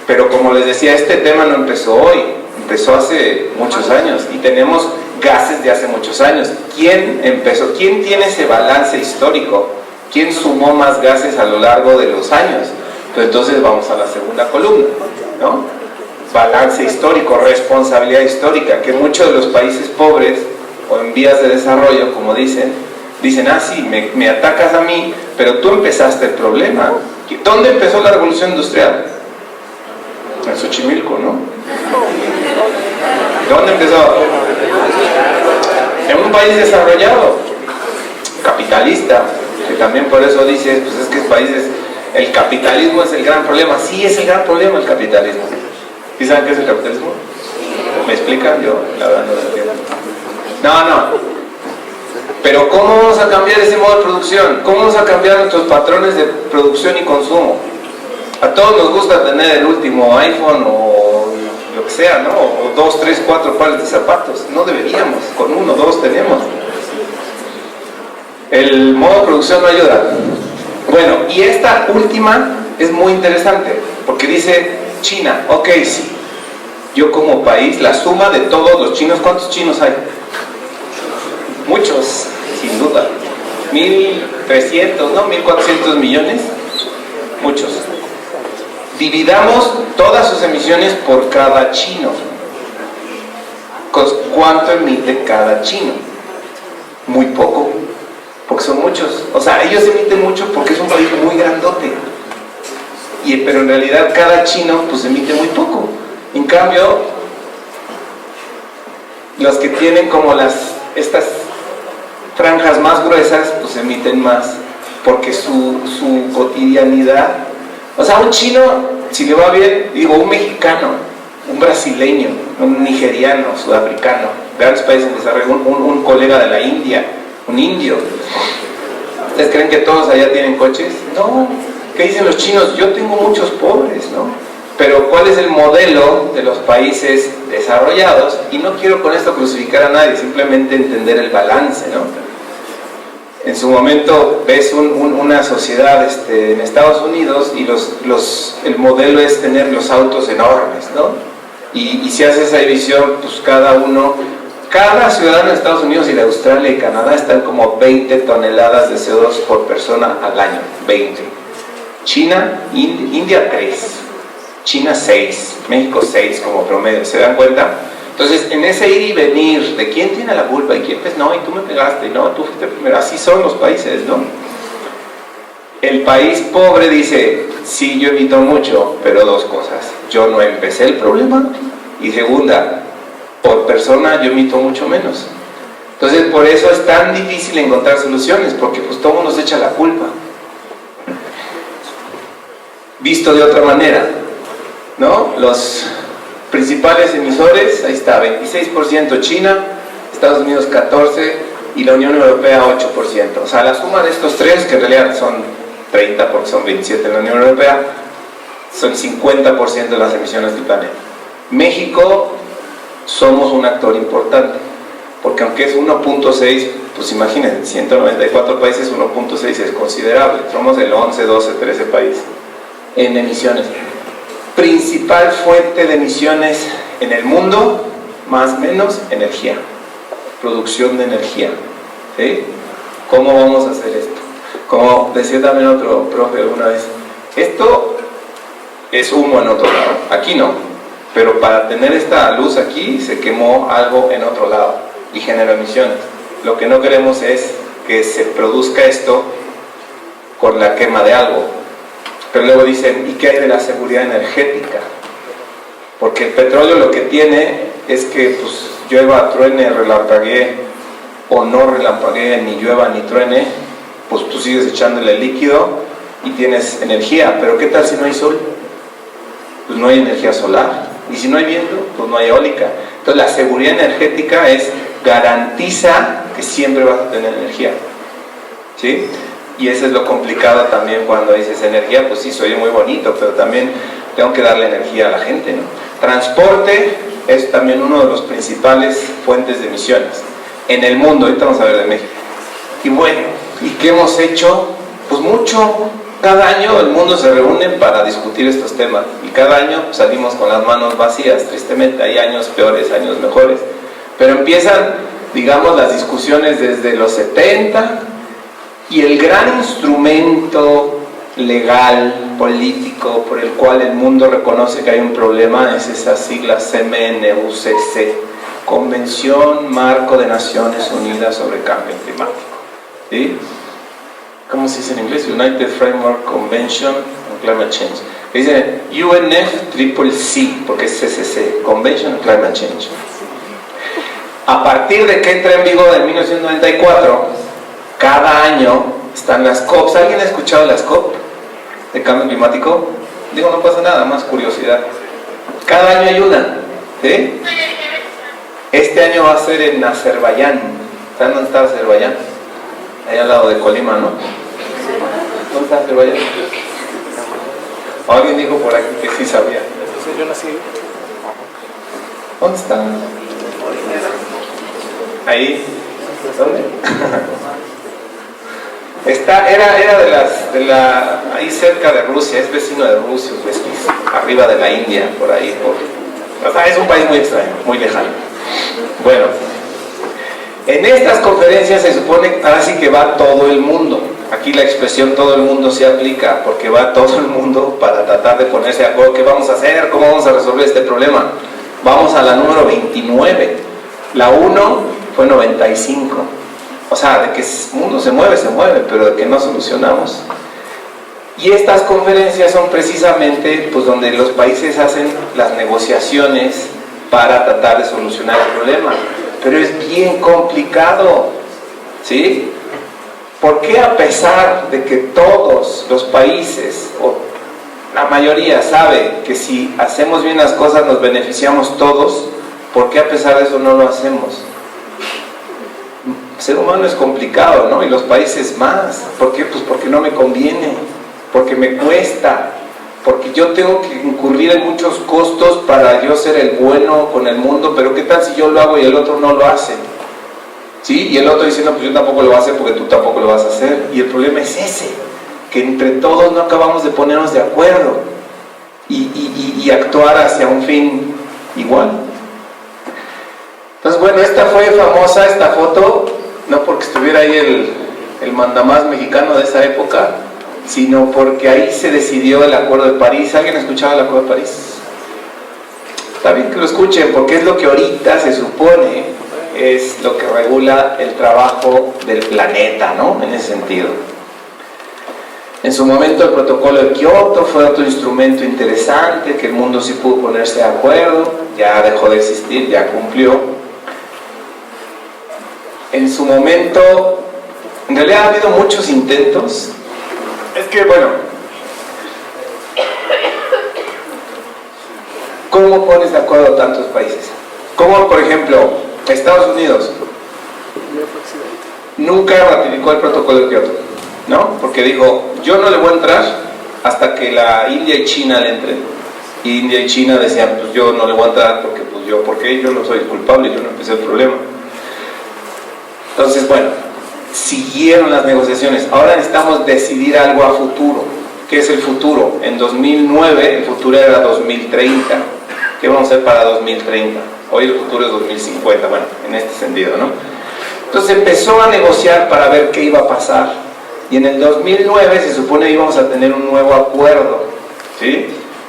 pero como les decía, este tema no empezó hoy, empezó hace muchos años y tenemos gases de hace muchos años. ¿Quién empezó? ¿Quién tiene ese balance histórico? ¿Quién sumó más gases a lo largo de los años? Pues entonces vamos a la segunda columna, ¿no? Balance histórico, responsabilidad histórica, que muchos de los países pobres o en vías de desarrollo, como dicen, ah, sí, me atacas a mí, pero tú empezaste el problema. ¿Dónde empezó la revolución industrial? En Xochimilco, ¿no? ¿Dónde empezó? En un país desarrollado, capitalista, que también por eso dices, pues es que países, el capitalismo es el gran problema. Sí, es el gran problema el capitalismo. ¿Sí saben qué es el capitalismo? ¿Me explican? Yo, la verdad, no lo entiendo. No. Pero ¿cómo vamos a cambiar ese modo de producción? ¿Cómo vamos a cambiar nuestros patrones de producción y consumo? A todos nos gusta tener el último iPhone o lo que sea, ¿no? O 2, 3, 4 pares de zapatos. No deberíamos, con 1, 2 tenemos. El modo de producción no ayuda. Bueno, y esta última es muy interesante, porque dice China, ok, sí, yo como país, la suma de todos los chinos, ¿cuántos chinos hay? Muchos, sin duda. 1.300, ¿no? 1.400 millones. Muchos. Dividamos todas sus emisiones por cada chino. ¿Cuánto emite cada chino? Muy poco, porque son muchos. O sea, ellos emiten mucho porque es un país muy grandote. Pero en realidad cada chino pues emite muy poco. En cambio, los que tienen como estas franjas más gruesas pues emiten más, porque su cotidianidad, o sea, un chino, si le va bien, digo, un mexicano, un brasileño, un nigeriano, sudafricano, grandes países en desarrollo, un colega de la India, un indio, ¿ustedes creen que todos allá tienen coches? No. ¿Qué dicen los chinos? Yo tengo muchos pobres, ¿no? Pero ¿cuál es el modelo de los países desarrollados? Y no quiero con esto crucificar a nadie, simplemente entender el balance, ¿no? En su momento ves una sociedad en Estados Unidos y el modelo es tener los autos enormes, ¿no? Y si haces esa división, pues cada ciudadano de Estados Unidos y de Australia y Canadá están como 20 toneladas de CO2 por persona al año, 20. China, India 3, China 6, México 6 como promedio, ¿se dan cuenta? Entonces, en ese ir y venir de quién tiene la culpa y quién, pues no, y tú me pegaste, no, tú fuiste primero, así son los países, ¿no? El país pobre dice, sí, yo emito mucho, pero dos cosas, yo no empecé el problema, y segunda, por persona yo emito mucho menos. Entonces, por eso es tan difícil encontrar soluciones, porque pues todo nos echa la culpa. Visto de otra manera, ¿no? Los principales emisores, ahí está, 26% China, Estados Unidos 14% y la Unión Europea 8%. O sea, la suma de estos tres, que en realidad son 30 porque son 27 en la Unión Europea, son 50% de las emisiones del planeta. México somos un actor importante, porque aunque es 1.6, pues imagínense, 194 países, 1.6 es considerable. Somos el 11, 12, 13 países en emisiones. Principal fuente de emisiones en el mundo, más o menos, energía, producción de energía, ¿sí? ¿Cómo vamos a hacer esto? Como decía también otro profe una vez, esto es humo en otro lado, aquí no, pero para tener esta luz aquí se quemó algo en otro lado y genera emisiones. Lo que no queremos es que se produzca esto con la quema de algo. Pero luego dicen, ¿y qué hay de la seguridad energética? Porque el petróleo lo que tiene es que pues llueva, truene, relampaguee o no relampaguee, ni llueva ni truene, pues tú sigues echándole líquido y tienes energía. Pero ¿qué tal si no hay sol? Pues no hay energía solar. Y si no hay viento, pues no hay eólica. Entonces la seguridad energética garantiza que siempre vas a tener energía, ¿sí? Y eso es lo complicado también cuando dices energía, pues sí, soy muy bonito, pero también tengo que darle energía a la gente, ¿no? Transporte es también uno de los principales fuentes de emisiones en el mundo. Ahorita vamos a ver de México. Y bueno, ¿y qué hemos hecho? Pues mucho. Cada año el mundo se reúne para discutir estos temas y cada año salimos con las manos vacías, tristemente. Hay años peores, años mejores, pero empiezan, digamos, las discusiones desde los 70 y el gran instrumento legal, político, por el cual el mundo reconoce que hay un problema es esa sigla CMNUCC, Convención Marco de Naciones Unidas sobre Cambio Climático, ¿sí? ¿Cómo se dice en inglés? United Framework Convention on Climate Change. Dice UNFCCC, porque es CCC, Convention on Climate Change. A partir de que entra en vigor en 1994, cada año están las COPs. ¿Alguien ha escuchado las COP de cambio climático? Digo, no pasa nada, más curiosidad. Cada año hay una, ¿sí? Este año va a ser en Azerbaiyán. ¿Saben dónde está Azerbaiyán? Ahí al lado de Colima, ¿no? ¿Dónde está Azerbaiyán? Alguien dijo por aquí que sí sabía. Yo nací. ¿Dónde está? Ahí. ¿Dónde? Era ahí cerca de Rusia, es vecino de Rusia, arriba de la India, por ahí. O sea, es un país muy extraño, muy lejano. Bueno, en estas conferencias se supone, ahora sí que va todo el mundo. Aquí la expresión todo el mundo se aplica, porque va todo el mundo para tratar de ponerse de acuerdo. ¿Qué vamos a hacer? ¿Cómo vamos a resolver este problema? Vamos a la número 29. La 1 fue 95. O sea, de que el mundo se mueve, pero de que no solucionamos. Y estas conferencias son precisamente pues, donde los países hacen las negociaciones para tratar de solucionar el problema. Pero es bien complicado, ¿sí? ¿Por qué a pesar de que todos los países, o la mayoría, sabe que si hacemos bien las cosas nos beneficiamos todos, por qué a pesar de eso no lo hacemos? El ser humano es complicado, ¿no? Y los países más. ¿Por qué? Pues porque no me conviene, porque me cuesta, porque yo tengo que incurrir en muchos costos para yo ser el bueno con el mundo. Pero ¿qué tal si yo lo hago y el otro no lo hace? ¿Sí? Y el otro dice, no, pues yo tampoco lo voy a hacer porque tú tampoco lo vas a hacer. Y el problema es ese, que entre todos no acabamos de ponernos de acuerdo y actuar hacia un fin igual. Entonces, bueno, esta fue famosa, esta foto, no porque estuviera ahí el mandamás mexicano de esa época, sino porque ahí se decidió el Acuerdo de París. ¿Alguien ha escuchado el Acuerdo de París? Está bien que lo escuchen, porque es lo que ahorita se supone es lo que regula el trabajo del planeta, ¿no? En ese sentido. En su momento el protocolo de Kioto fue otro instrumento interesante, que el mundo sí pudo ponerse de acuerdo, ya dejó de existir, ya cumplió. En su momento, en realidad ha habido muchos intentos. Es que, bueno, ¿cómo pones de acuerdo a tantos países? Como, por ejemplo, Estados Unidos nunca ratificó el protocolo de Kioto, ¿no? Porque dijo, yo no le voy a entrar hasta que la India y China le entren. Y India y China decían, pues yo no le voy a entrar porque yo no soy el culpable, yo no empecé el problema. Entonces, bueno, siguieron las negociaciones. Ahora necesitamos decidir algo a futuro. ¿Qué es el futuro? En 2009 el futuro era 2030. ¿Qué vamos a hacer para 2030? Hoy el futuro es 2050, bueno, en este sentido, ¿no? Entonces empezó a negociar para ver qué iba a pasar. Y en el 2009 se supone que íbamos a tener un nuevo acuerdo, ¿sí?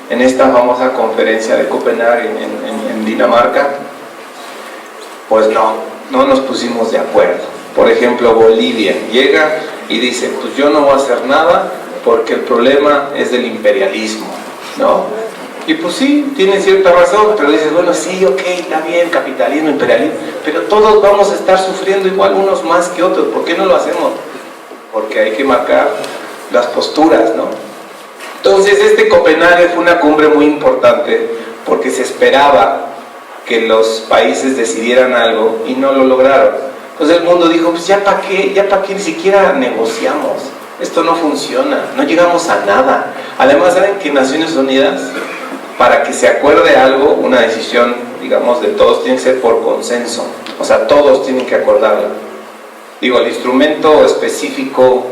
En esta famosa conferencia de Copenhague en Dinamarca. Pues no nos pusimos de acuerdo. Por ejemplo, Bolivia llega y dice, pues yo no voy a hacer nada porque el problema es del imperialismo, ¿no? Y pues sí, tiene cierta razón, pero dices, bueno, sí, ok, está bien, capitalismo, imperialismo, pero todos vamos a estar sufriendo igual, unos más que otros. ¿Por qué no lo hacemos? Porque hay que marcar las posturas, ¿no? Entonces, Copenhague fue una cumbre muy importante porque se esperaba que los países decidieran algo y no lo lograron. Entonces el mundo dijo, pues ya para qué ni siquiera negociamos, esto no funciona, no llegamos a nada. Además, saben que Naciones Unidas, para que se acuerde algo, una decisión, digamos, de todos, tiene que ser por consenso, o sea, todos tienen que acordarla. Digo, el instrumento específico,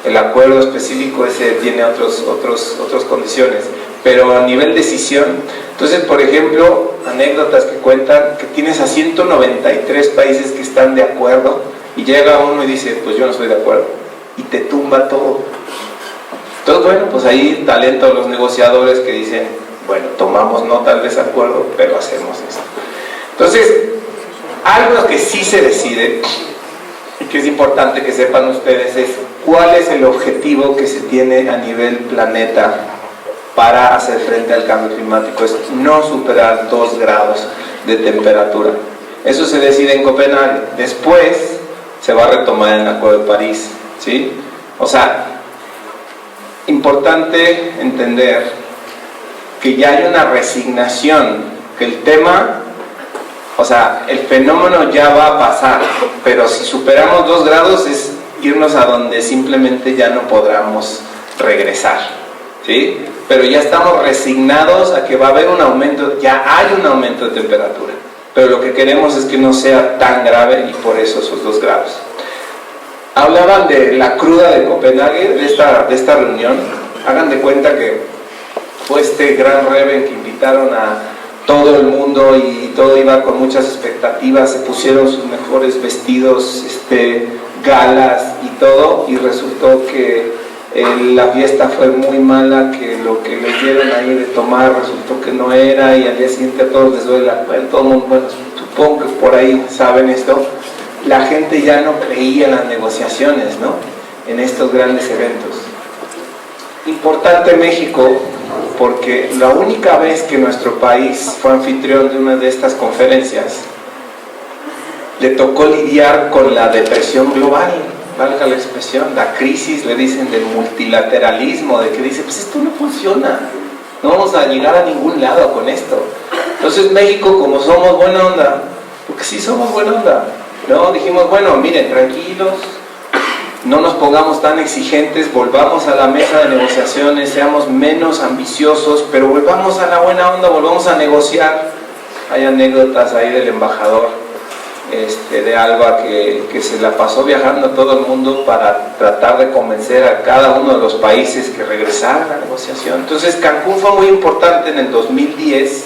el acuerdo específico, ese tiene otras condiciones, pero a nivel decisión. Entonces, por ejemplo, anécdotas que cuentan que tienes a 193 países que están de acuerdo y llega uno y dice, pues yo no estoy de acuerdo, y te tumba todo. Entonces, bueno, pues ahí talento a los negociadores que dicen, bueno, tomamos nota del desacuerdo, pero hacemos esto. Entonces, algo que sí se decide y que es importante que sepan ustedes es cuál es el objetivo que se tiene a nivel planeta para hacer frente al cambio climático. Es no superar 2 grados de temperatura. Eso se decide en Copenhague. Después se va a retomar en el Acuerdo de París, ¿sí? O sea, importante entender que ya hay una resignación, que el tema, o sea, el fenómeno ya va a pasar, pero si superamos 2 grados es irnos a donde simplemente ya no podamos regresar, ¿sí? Pero ya estamos resignados a que va a haber un aumento, ya hay un aumento de temperatura, pero lo que queremos es que no sea tan grave y por eso esos 2 grados. Hablaban de la cruda de Copenhague, de esta reunión. Hagan de cuenta que fue este gran Reven que invitaron a todo el mundo y todo iba con muchas expectativas, se pusieron sus mejores vestidos, galas y todo, y resultó que la fiesta fue muy mala, que lo que les dieron ahí de tomar resultó que no era, y al día siguiente a todos les duele todo el mundo, bueno, supongo que por ahí saben esto. La gente ya no creía en las negociaciones, ¿no? En estos grandes eventos. Importante México, porque la única vez que nuestro país fue anfitrión de una de estas conferencias, le tocó lidiar con la depresión global, valga la expresión, la crisis, le dicen, del multilateralismo, de que dice, pues esto no funciona, no vamos a llegar a ningún lado con esto. Entonces México, como somos buena onda, porque sí somos buena onda, ¿no? Dijimos, bueno, miren, tranquilos, no nos pongamos tan exigentes, volvamos a la mesa de negociaciones, seamos menos ambiciosos, pero volvamos a la buena onda, volvamos a negociar. Hay anécdotas ahí del embajador de ALBA que se la pasó viajando a todo el mundo para tratar de convencer a cada uno de los países que regresaran a la negociación. Entonces Cancún fue muy importante en el 2010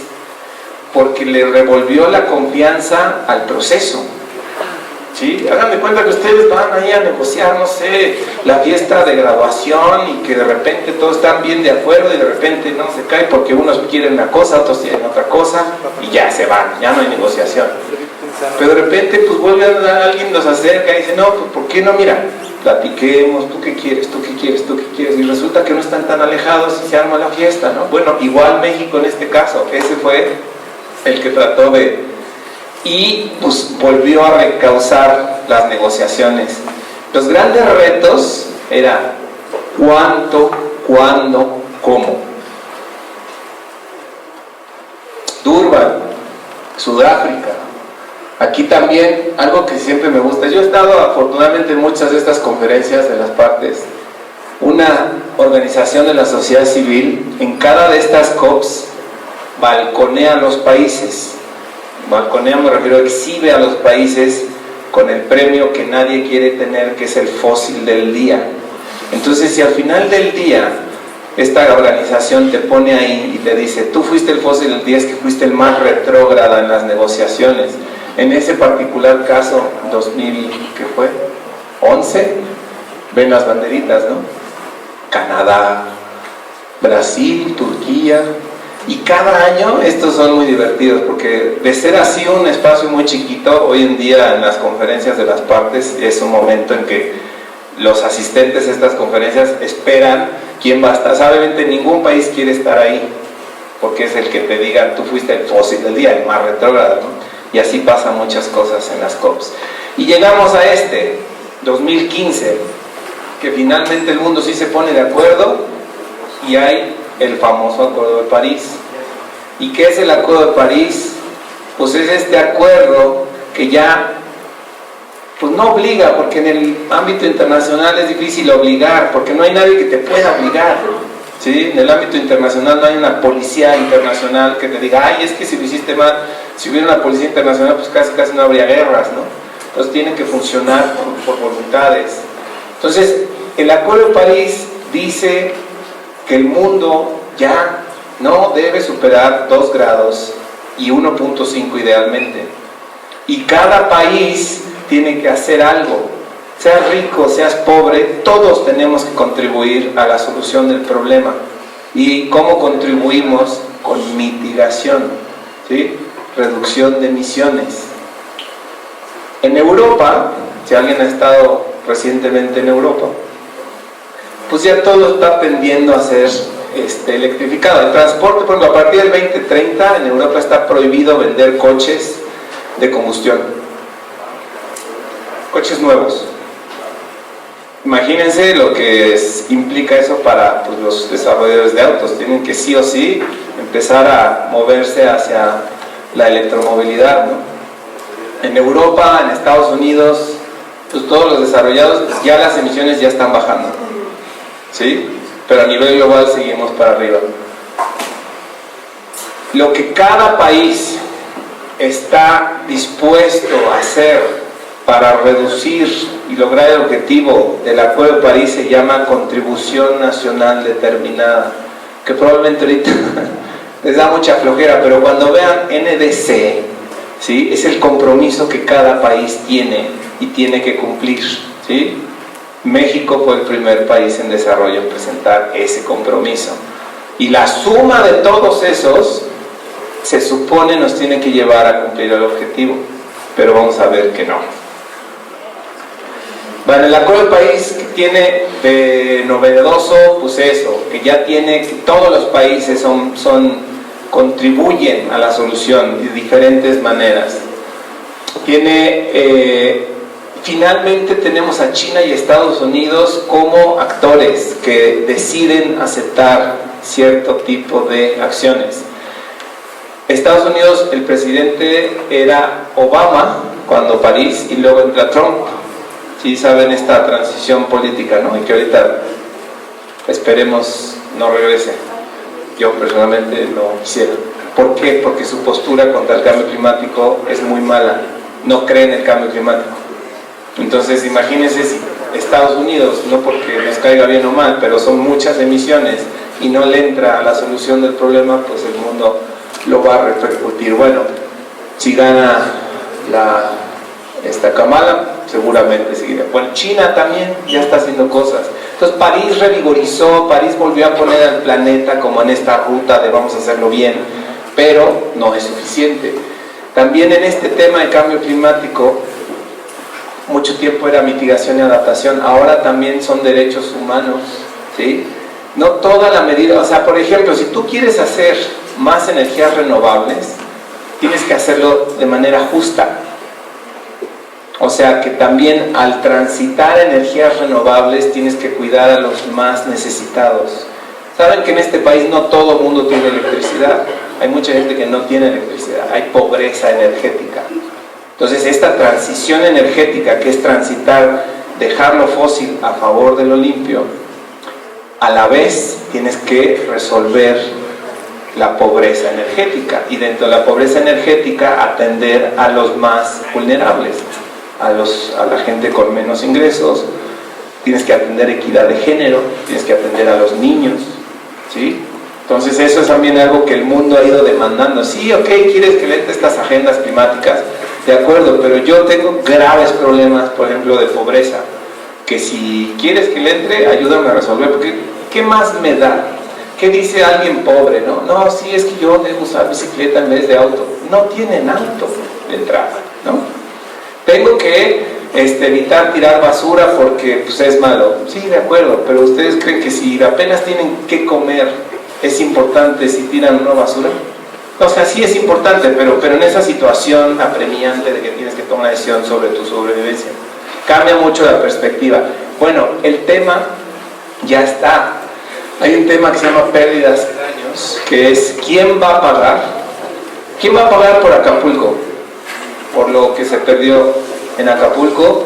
porque le revolvió la confianza al proceso. ¿Sí? Hagan de cuenta que ustedes van ahí a negociar, no sé, la fiesta de graduación y que de repente todos están bien de acuerdo y de repente no se cae porque unos quieren una cosa, otros quieren otra cosa y ya se van, ya no hay negociación. Pero de repente pues vuelve a alguien, nos acerca y dice, no, pues ¿por qué no? Mira, platiquemos, ¿tú qué quieres? ¿Tú qué quieres? ¿Tú qué quieres? Y resulta que no están tan alejados y se arma la fiesta, ¿no? Bueno, igual México en este caso, ese fue el que trató de... y pues volvió a recausar las negociaciones. Los grandes retos eran cuánto, cuándo, cómo. Durban, Sudáfrica. Aquí también, algo que siempre me gusta, yo he estado afortunadamente en muchas de estas conferencias de las partes, una organización de la sociedad civil, en cada de estas COPs, balconea a los países. Balconea me refiero a exhibe a los países con el premio que nadie quiere tener, que es el fósil del día. Entonces, si al final del día esta organización te pone ahí y te dice, tú fuiste el fósil del día, es que fuiste el más retrógrada en las negociaciones. En ese particular caso, 2000, ¿qué fue? 11, ven las banderitas, ¿no? Canadá, Brasil, Turquía, Y cada año estos son muy divertidos, porque de ser así un espacio muy chiquito, hoy en día en las conferencias de las partes es un momento en que los asistentes a estas conferencias esperan quién va a estar. Obviamente ningún país quiere estar ahí, porque es el que te diga, tú fuiste el fósil del día, el más retrógrado, ¿no? Y así pasan muchas cosas en las COPs. Y llegamos a 2015, que finalmente el mundo sí se pone de acuerdo y hay el famoso Acuerdo de París. ¿Y qué es el Acuerdo de París? Pues es este acuerdo que ya pues no obliga, porque en el ámbito internacional es difícil obligar, porque no hay nadie que te pueda obligar, ¿sí? En el ámbito internacional no hay una policía internacional que te diga, ay, es que si lo hiciste mal, si hubiera una policía internacional, pues casi no habría guerras, ¿no? Entonces tienen que funcionar por voluntades. Entonces, el Acuerdo de París dice que el mundo ya no debe superar 2 grados y 1.5 idealmente. Y cada país tiene que hacer algo. Seas rico, seas pobre, todos tenemos que contribuir a la solución del problema. ¿Y cómo contribuimos? Con mitigación, ¿sí? Reducción de emisiones. En Europa, si alguien ha estado recientemente en Europa, pues ya todo está tendiendo a ser electrificado. El transporte, por ejemplo, a partir del 2030 en Europa está prohibido vender coches de combustión, coches nuevos. Imagínense lo que implica eso para pues, los desarrolladores de autos. Tienen que sí o sí empezar a moverse hacia la electromovilidad, ¿no? En Europa, en Estados Unidos, pues todos los desarrollados, ya las emisiones ya están bajando, ¿sí? Pero a nivel global seguimos para arriba. Lo que cada país está dispuesto a hacer para reducir y lograr el objetivo del Acuerdo de París se llama contribución nacional determinada, que probablemente ahorita les da mucha flojera, pero cuando vean NDC, ¿sí? Es el compromiso que cada país tiene y tiene que cumplir, ¿sí? México fue el primer país en desarrollo en presentar ese compromiso. Y la suma de todos esos se supone nos tiene que llevar a cumplir el objetivo, pero vamos a ver que no. Bueno, el Acuerdo de París que tiene de novedoso, pues eso, que ya tiene, que todos los países contribuyen a la solución de diferentes maneras. Finalmente tenemos a China y Estados Unidos como actores que deciden aceptar cierto tipo de acciones. Estados Unidos, el presidente era Obama cuando París, y luego entra Trump. Sí saben esta transición política, ¿no? Y que ahorita esperemos no regrese. Yo personalmente no quisiera. ¿Por qué? Porque su postura contra el cambio climático es muy mala. No cree en el cambio climático. Entonces imagínense si Estados Unidos, no porque nos caiga bien o mal, pero son muchas emisiones y no le entra a la solución del problema, pues el mundo lo va a repercutir. Bueno, si gana esta Kamala, seguramente seguirá. Bueno, China también ya está haciendo cosas. Entonces París revigorizó, París volvió a poner al planeta como en esta ruta de vamos a hacerlo bien, pero no es suficiente. También en este tema de cambio climático, mucho tiempo era mitigación y adaptación, ahora también son derechos humanos, ¿sí? No toda la medida, o sea, por ejemplo, si tú quieres hacer más energías renovables, tienes que hacerlo de manera justa. O sea, que también al transitar energías renovables tienes que cuidar a los más necesitados. Saben que en este país no todo el mundo tiene electricidad, hay mucha gente que no tiene electricidad, hay pobreza energética. Entonces esta transición energética, que es transitar, dejar lo fósil a favor de lo limpio, a la vez tienes que resolver la pobreza energética, y dentro de la pobreza energética atender a los más vulnerables, a la gente con menos ingresos. Tienes que atender equidad de género, tienes que atender a los niños, ¿sí? Entonces eso es también algo que el mundo ha ido demandando. Sí, ok, quieres que le entre estas agendas climáticas, de acuerdo, pero yo tengo graves problemas, por ejemplo, de pobreza, que si quieres que le entre, ayúdame a resolver, porque ¿qué más me da ¿qué dice alguien pobre? No, no, sí, es que yo debo usar bicicleta en vez de auto. No tienen auto de entrada, ¿no? Tengo que evitar tirar basura porque pues, es malo. Sí, de acuerdo, pero ¿ustedes creen que si apenas tienen que comer es importante si tiran una basura? O sea, sí es importante, pero en esa situación apremiante de que tienes que tomar una decisión sobre tu sobrevivencia, cambia mucho la perspectiva. Bueno, el tema ya está. Hay un tema que se llama pérdidas y daños, que es ¿quién va a pagar? ¿Quién va a pagar por Acapulco? Por lo que se perdió en Acapulco,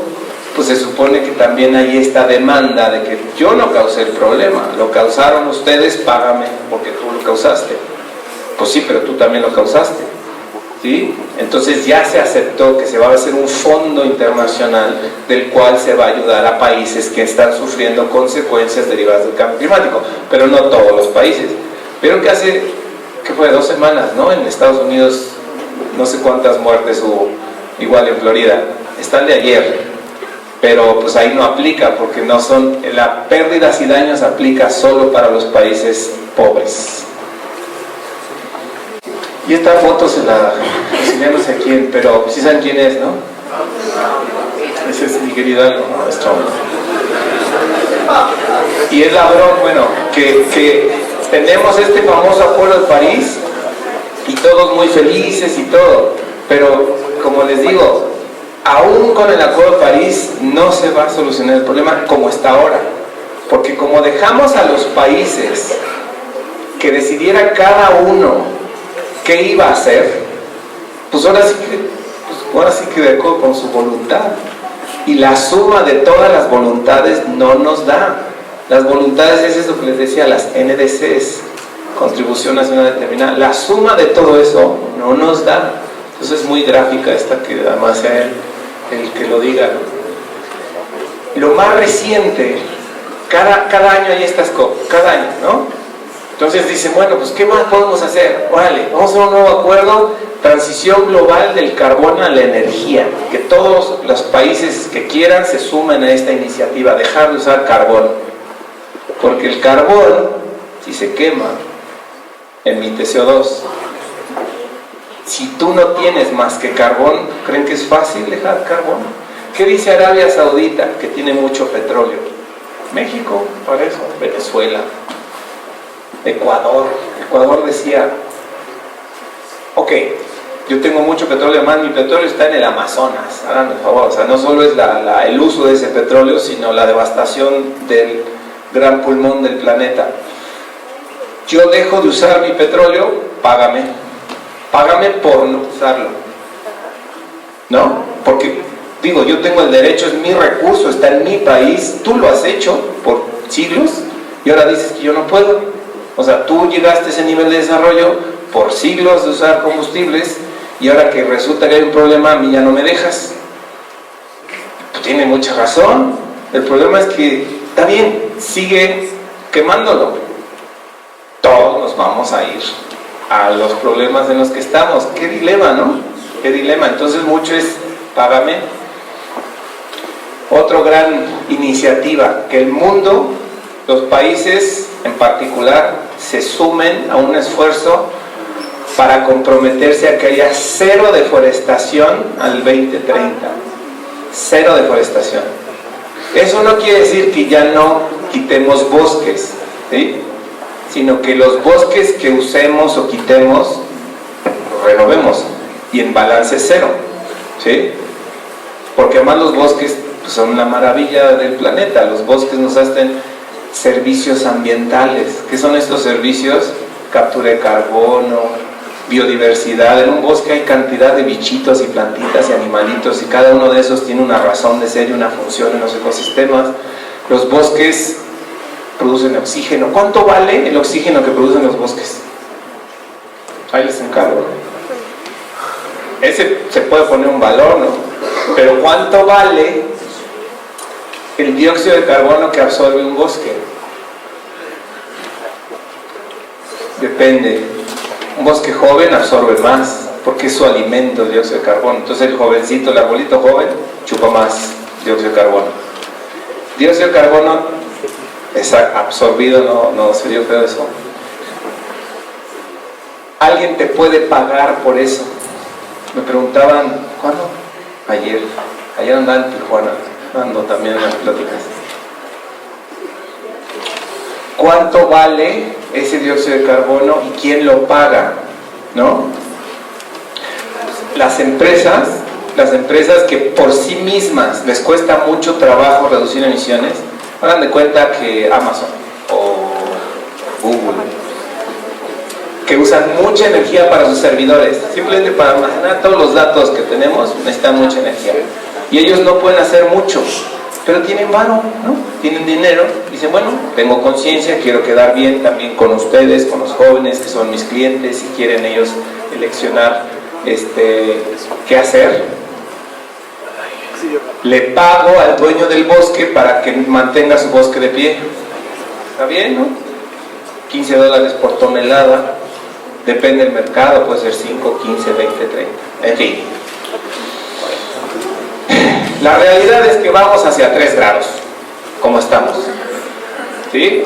pues se supone que también hay esta demanda de que yo no causé el problema, lo causaron ustedes, págame porque tú lo causaste. Pues sí, pero tú también lo causaste, ¿sí? Entonces ya se aceptó que se va a hacer un fondo internacional del cual se va a ayudar a países que están sufriendo consecuencias derivadas del cambio climático, pero no todos los países. Vieron que hace, ¿qué fue? 2 semanas, ¿no? En Estados Unidos, no sé cuántas muertes hubo, igual en Florida, están de ayer, pero pues ahí no aplica, porque no son, las pérdidas y daños aplica solo para los países pobres. Y esta foto se la enseñé no sé quién, pero sí saben quién es, ¿no? Ese es mi querido nuestro. Y es ladrón, bueno, que tenemos este famoso Acuerdo de París y todos muy felices y todo, pero como les digo, aún con el Acuerdo de París no se va a solucionar el problema como está ahora, porque como dejamos a los países que decidiera cada uno qué iba a hacer, pues ahora sí que de acuerdo con su voluntad, y la suma de todas las voluntades no nos da. Las voluntades es eso que les decía, las NDCs, Contribución Nacional Determinada, la suma de todo eso no nos da. Entonces es muy gráfica esta, que además sea el que lo diga, ¿no? Lo más reciente, cada año hay estas cosas, cada año, ¿no? Entonces dicen, bueno, pues ¿qué más podemos hacer? Órale, vamos a hacer un nuevo acuerdo, transición global del carbón a la energía, que todos los países que quieran se sumen a esta iniciativa, dejar de usar carbón, porque el carbón, si se quema, emite CO2. Si tú no tienes más que carbón, ¿creen que es fácil dejar carbón? ¿Qué dice Arabia Saudita, que tiene mucho petróleo? México, para eso, Venezuela, Ecuador decía, ok, yo tengo mucho petróleo, además mi petróleo está en el Amazonas, háganme el favor, o sea, no solo es el uso de ese petróleo, sino la devastación del gran pulmón del planeta. Yo dejo de usar mi petróleo, págame por no usarlo, ¿no? Porque, digo, yo tengo el derecho, es mi recurso, está en mi país, tú lo has hecho por siglos, y ahora dices que yo no puedo. O sea, tú llegaste a ese nivel de desarrollo por siglos de usar combustibles y ahora que resulta que hay un problema, a mí ya no me dejas. Pues tiene mucha razón. El problema es que, está bien, sigue quemándolo. Todos nos vamos a ir a los problemas en los que estamos. Qué dilema, ¿no? Qué dilema. Entonces mucho es, págame. Otra gran iniciativa, que el mundo, los países en particular, se sumen a un esfuerzo para comprometerse a que haya 0 deforestación al 2030. 0 deforestación. Eso no quiere decir que ya no quitemos bosques, ¿sí? Sino que los bosques que usemos o quitemos, los renovemos y en balance 0, ¿sí? Porque además los bosques pues, son una maravilla del planeta. Los bosques nos hacen servicios ambientales. ¿Qué son estos servicios? Captura de carbono, biodiversidad. En un bosque hay cantidad de bichitos y plantitas y animalitos y cada uno de esos tiene una razón de ser y una función en los ecosistemas. Los bosques producen oxígeno. ¿Cuánto vale el oxígeno que producen los bosques? Ahí les encargo. Ese se puede poner un valor, ¿no? Pero ¿cuánto vale el dióxido de carbono que absorbe un bosque? Depende. Un bosque joven absorbe más porque es su alimento el dióxido de carbono. Entonces el jovencito, el arbolito joven, chupa más dióxido de carbono. Dióxido de carbono es absorbido, no se dio feo eso. alguien te puede pagar por eso. Me preguntaban, ¿cuándo? Ayer andaba en Tijuana, ando también en las pláticas. ¿Cuánto vale ese dióxido de carbono y quién lo paga? ¿No? Las empresas que por sí mismas les cuesta mucho trabajo reducir emisiones, hagan de cuenta que Amazon o Google, que usan mucha energía para sus servidores, simplemente para almacenar todos los datos que tenemos, necesitan mucha energía. Y ellos no pueden hacer mucho, pero tienen varo, ¿no? Tienen dinero, dicen, bueno, tengo conciencia, quiero quedar bien también con ustedes, con los jóvenes que son mis clientes, y quieren ellos eleccionar qué hacer. Le pago al dueño del bosque para que mantenga su bosque de pie. ¿Está bien, no? $15 por tonelada, depende del mercado, puede ser 5, 15, 20, 30, en fin. La realidad es que vamos hacia 3 grados, como estamos, ¿sí?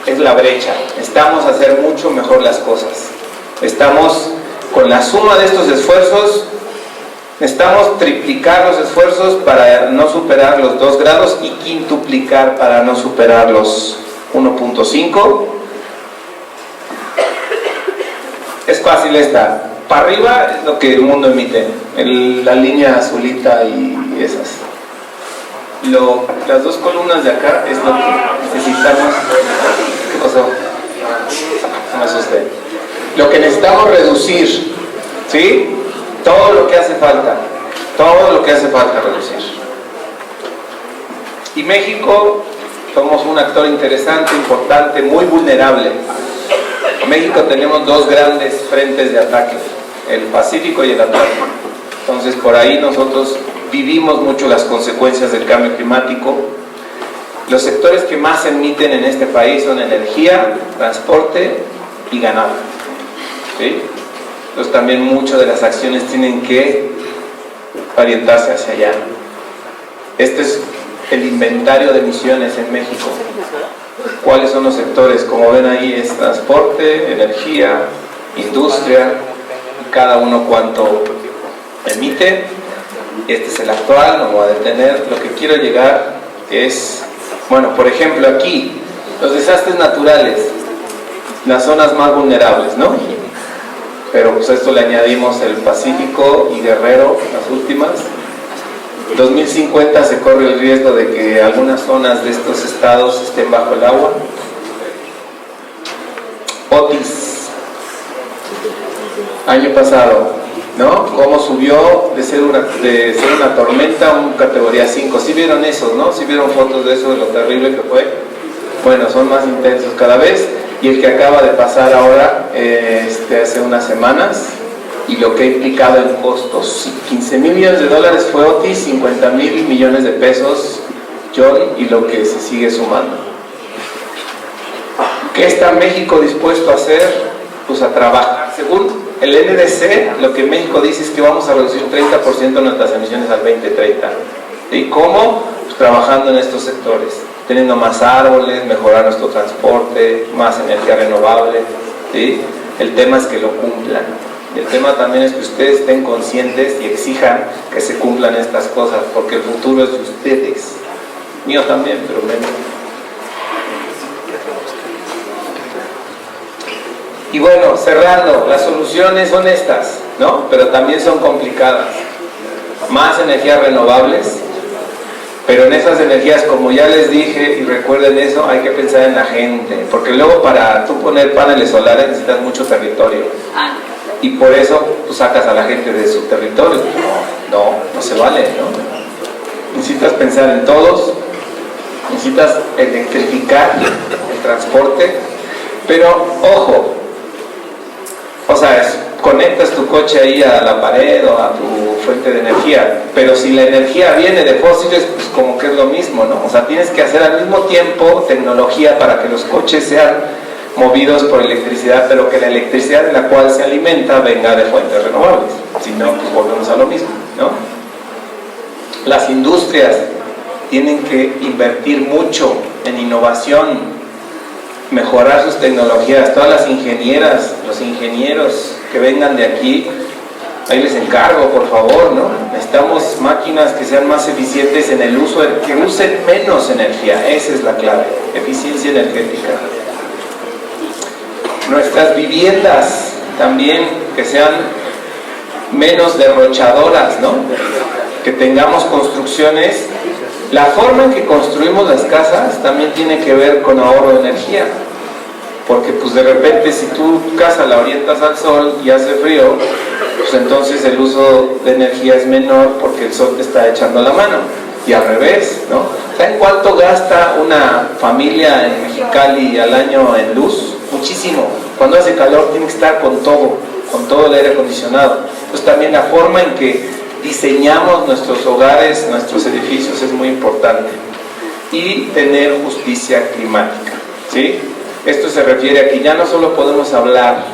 Es la brecha, estamos a hacer mucho mejor las cosas. Estamos, con la suma de estos esfuerzos, necesitamos triplicar los esfuerzos para no superar los 2 grados y quintuplicar para no superar los 1.5. Es fácil esta. Para arriba es lo que el mundo emite, la línea azulita y esas. Las 2 columnas de acá es lo que necesitamos. ¿Qué pasó? No me asusté. Lo que necesitamos reducir, ¿sí? Todo lo que hace falta reducir. Y México, somos un actor interesante, importante, muy vulnerable. En México tenemos 2 grandes frentes de ataque, el Pacífico y el Atlántico. Entonces por ahí nosotros vivimos mucho las consecuencias del cambio climático. Los sectores que más emiten en este país son energía, transporte y ganado, ¿sí? Entonces también muchas de las acciones tienen que orientarse hacia allá. Este es el inventario de emisiones en México. ¿Cuáles son los sectores? Como ven ahí es transporte, energía, industria, cada uno cuánto emite. Este es el actual, no me voy a detener. Lo que quiero llegar es, bueno, por ejemplo aquí, los desastres naturales, las zonas más vulnerables, ¿no? Pero pues a esto le añadimos el Pacífico y Guerrero, las últimas. 2050 se corre el riesgo de que algunas zonas de estos estados estén bajo el agua. Otis, año pasado, ¿no? Cómo subió de ser una tormenta a una categoría 5. ¿Sí vieron eso, no? ¿Sí vieron fotos de eso, de lo terrible que fue? Bueno, son más intensos cada vez. Y el que acaba de pasar ahora, hace unas semanas, y lo que ha implicado en costos, 15,000 millones de dólares fue Otis, 50,000 millones de pesos Joy, y lo que se sigue sumando. ¿Qué está México dispuesto a hacer? Pues a trabajar. Según el NDC, lo que México dice es que vamos a reducir 30% nuestras emisiones al 2030. ¿Y cómo? Pues trabajando en estos sectores, teniendo más árboles, mejorar nuestro transporte, más energía renovable, ¿sí? El tema es que lo cumplan. Y el tema también es que ustedes estén conscientes y exijan que se cumplan estas cosas, porque el futuro es de ustedes. Mío también, pero menos. Y bueno, cerrando, las soluciones son estas, ¿no? Pero también son complicadas. Más energías renovables, pero en esas energías, como ya les dije, y recuerden eso, hay que pensar en la gente, porque luego para tú poner paneles solares necesitas mucho territorio. Y por eso tú sacas a la gente de su territorio. No se vale, ¿no? Necesitas pensar en todos, necesitas electrificar el transporte, pero ojo, o sea, conectas tu coche ahí a la pared o a tu fuente de energía, pero si la energía viene de fósiles, pues como que es lo mismo, ¿no? O sea, tienes que hacer al mismo tiempo tecnología para que los coches sean movidos por electricidad, pero que la electricidad de la cual se alimenta venga de fuentes renovables. Si no, pues volvemos a lo mismo, ¿no? Las industrias tienen que invertir mucho en innovación, mejorar sus tecnologías. Todas las ingenieras, los ingenieros que vengan de aquí, ahí les encargo, por favor, ¿no? Necesitamos máquinas que sean más eficientes en el uso, que usen menos energía. Esa es la clave, eficiencia energética. Nuestras viviendas también, que sean menos derrochadoras, ¿no? Que tengamos construcciones. La forma en que construimos las casas también tiene que ver con ahorro de energía, porque pues de repente si tu casa la orientas al sol y hace frío, pues entonces el uso de energía es menor porque el sol te está echando la mano, y al revés, ¿no? ¿Saben cuánto gasta una familia en Mexicali al año en luz? Muchísimo. Cuando hace calor tiene que estar con todo el aire acondicionado. Entonces también la forma en que diseñamos nuestros hogares, nuestros edificios es muy importante. Y tener justicia climática, ¿sí? Esto se refiere a que ya no solo podemos hablar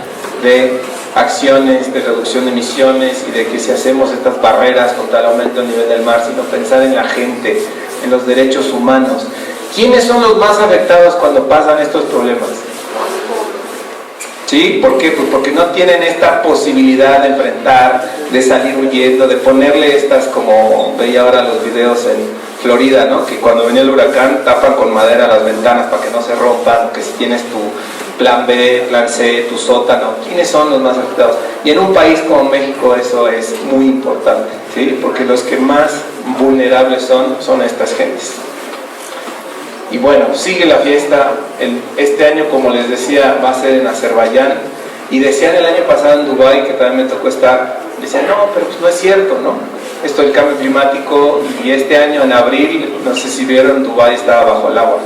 de acciones de reducción de emisiones y de que si hacemos estas barreras contra el aumento del nivel del mar, sino pensar en la gente, en los derechos humanos. ¿Quiénes son los más afectados cuando pasan estos problemas? ¿Sí? ¿Por qué? Pues porque no tienen esta posibilidad de enfrentar, de salir huyendo, de ponerle estas, como veía ahora los videos en Florida, ¿no? Que cuando venía el huracán tapan con madera las ventanas para que no se rompan, que si tienes tu plan B, plan C, tu sótano. ¿Quiénes son los más afectados? Y en un país como México eso es muy importante, ¿sí? Porque los que más vulnerables son estas gentes. Y bueno, sigue la fiesta. Este año, como les decía, va a ser en Azerbaiyán. Y decían el año pasado en Dubái, que también me tocó estar, decían, no, pero pues no es cierto, ¿no? Esto del cambio climático, y este año en abril, no sé si vieron, Dubái estaba bajo el agua.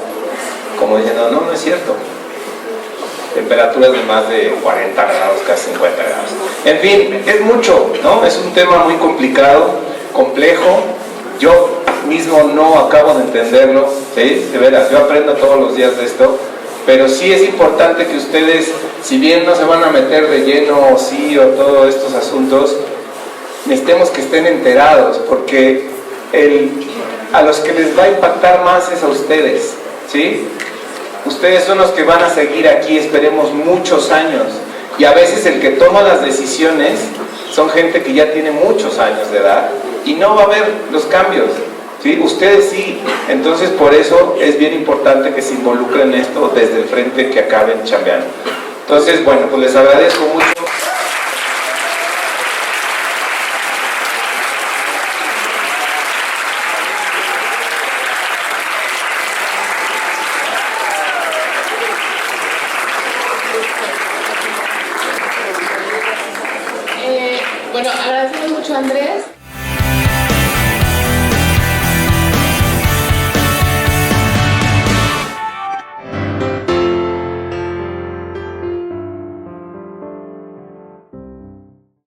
Como diciendo, no es cierto. Temperaturas de más de 40 grados, casi 50 grados. En fin, es mucho, ¿no? Es un tema muy complicado, complejo. Yo mismo no acabo de entenderlo, ¿sí? De veras, yo aprendo todos los días de esto, pero sí es importante que ustedes, si bien no se van a meter de lleno o sí o todos estos asuntos, necesitemos que estén enterados, porque a los que les va a impactar más es a ustedes, ¿sí? Ustedes son los que van a seguir aquí, esperemos muchos años, y a veces el que toma las decisiones son gente que ya tiene muchos años de edad y no va a ver los cambios, ¿sí? Ustedes sí. Entonces por eso es bien importante que se involucren en esto desde el frente, que acaben chambeando. Entonces, bueno, pues les agradezco mucho. Bueno, agradecemos mucho a Andrés.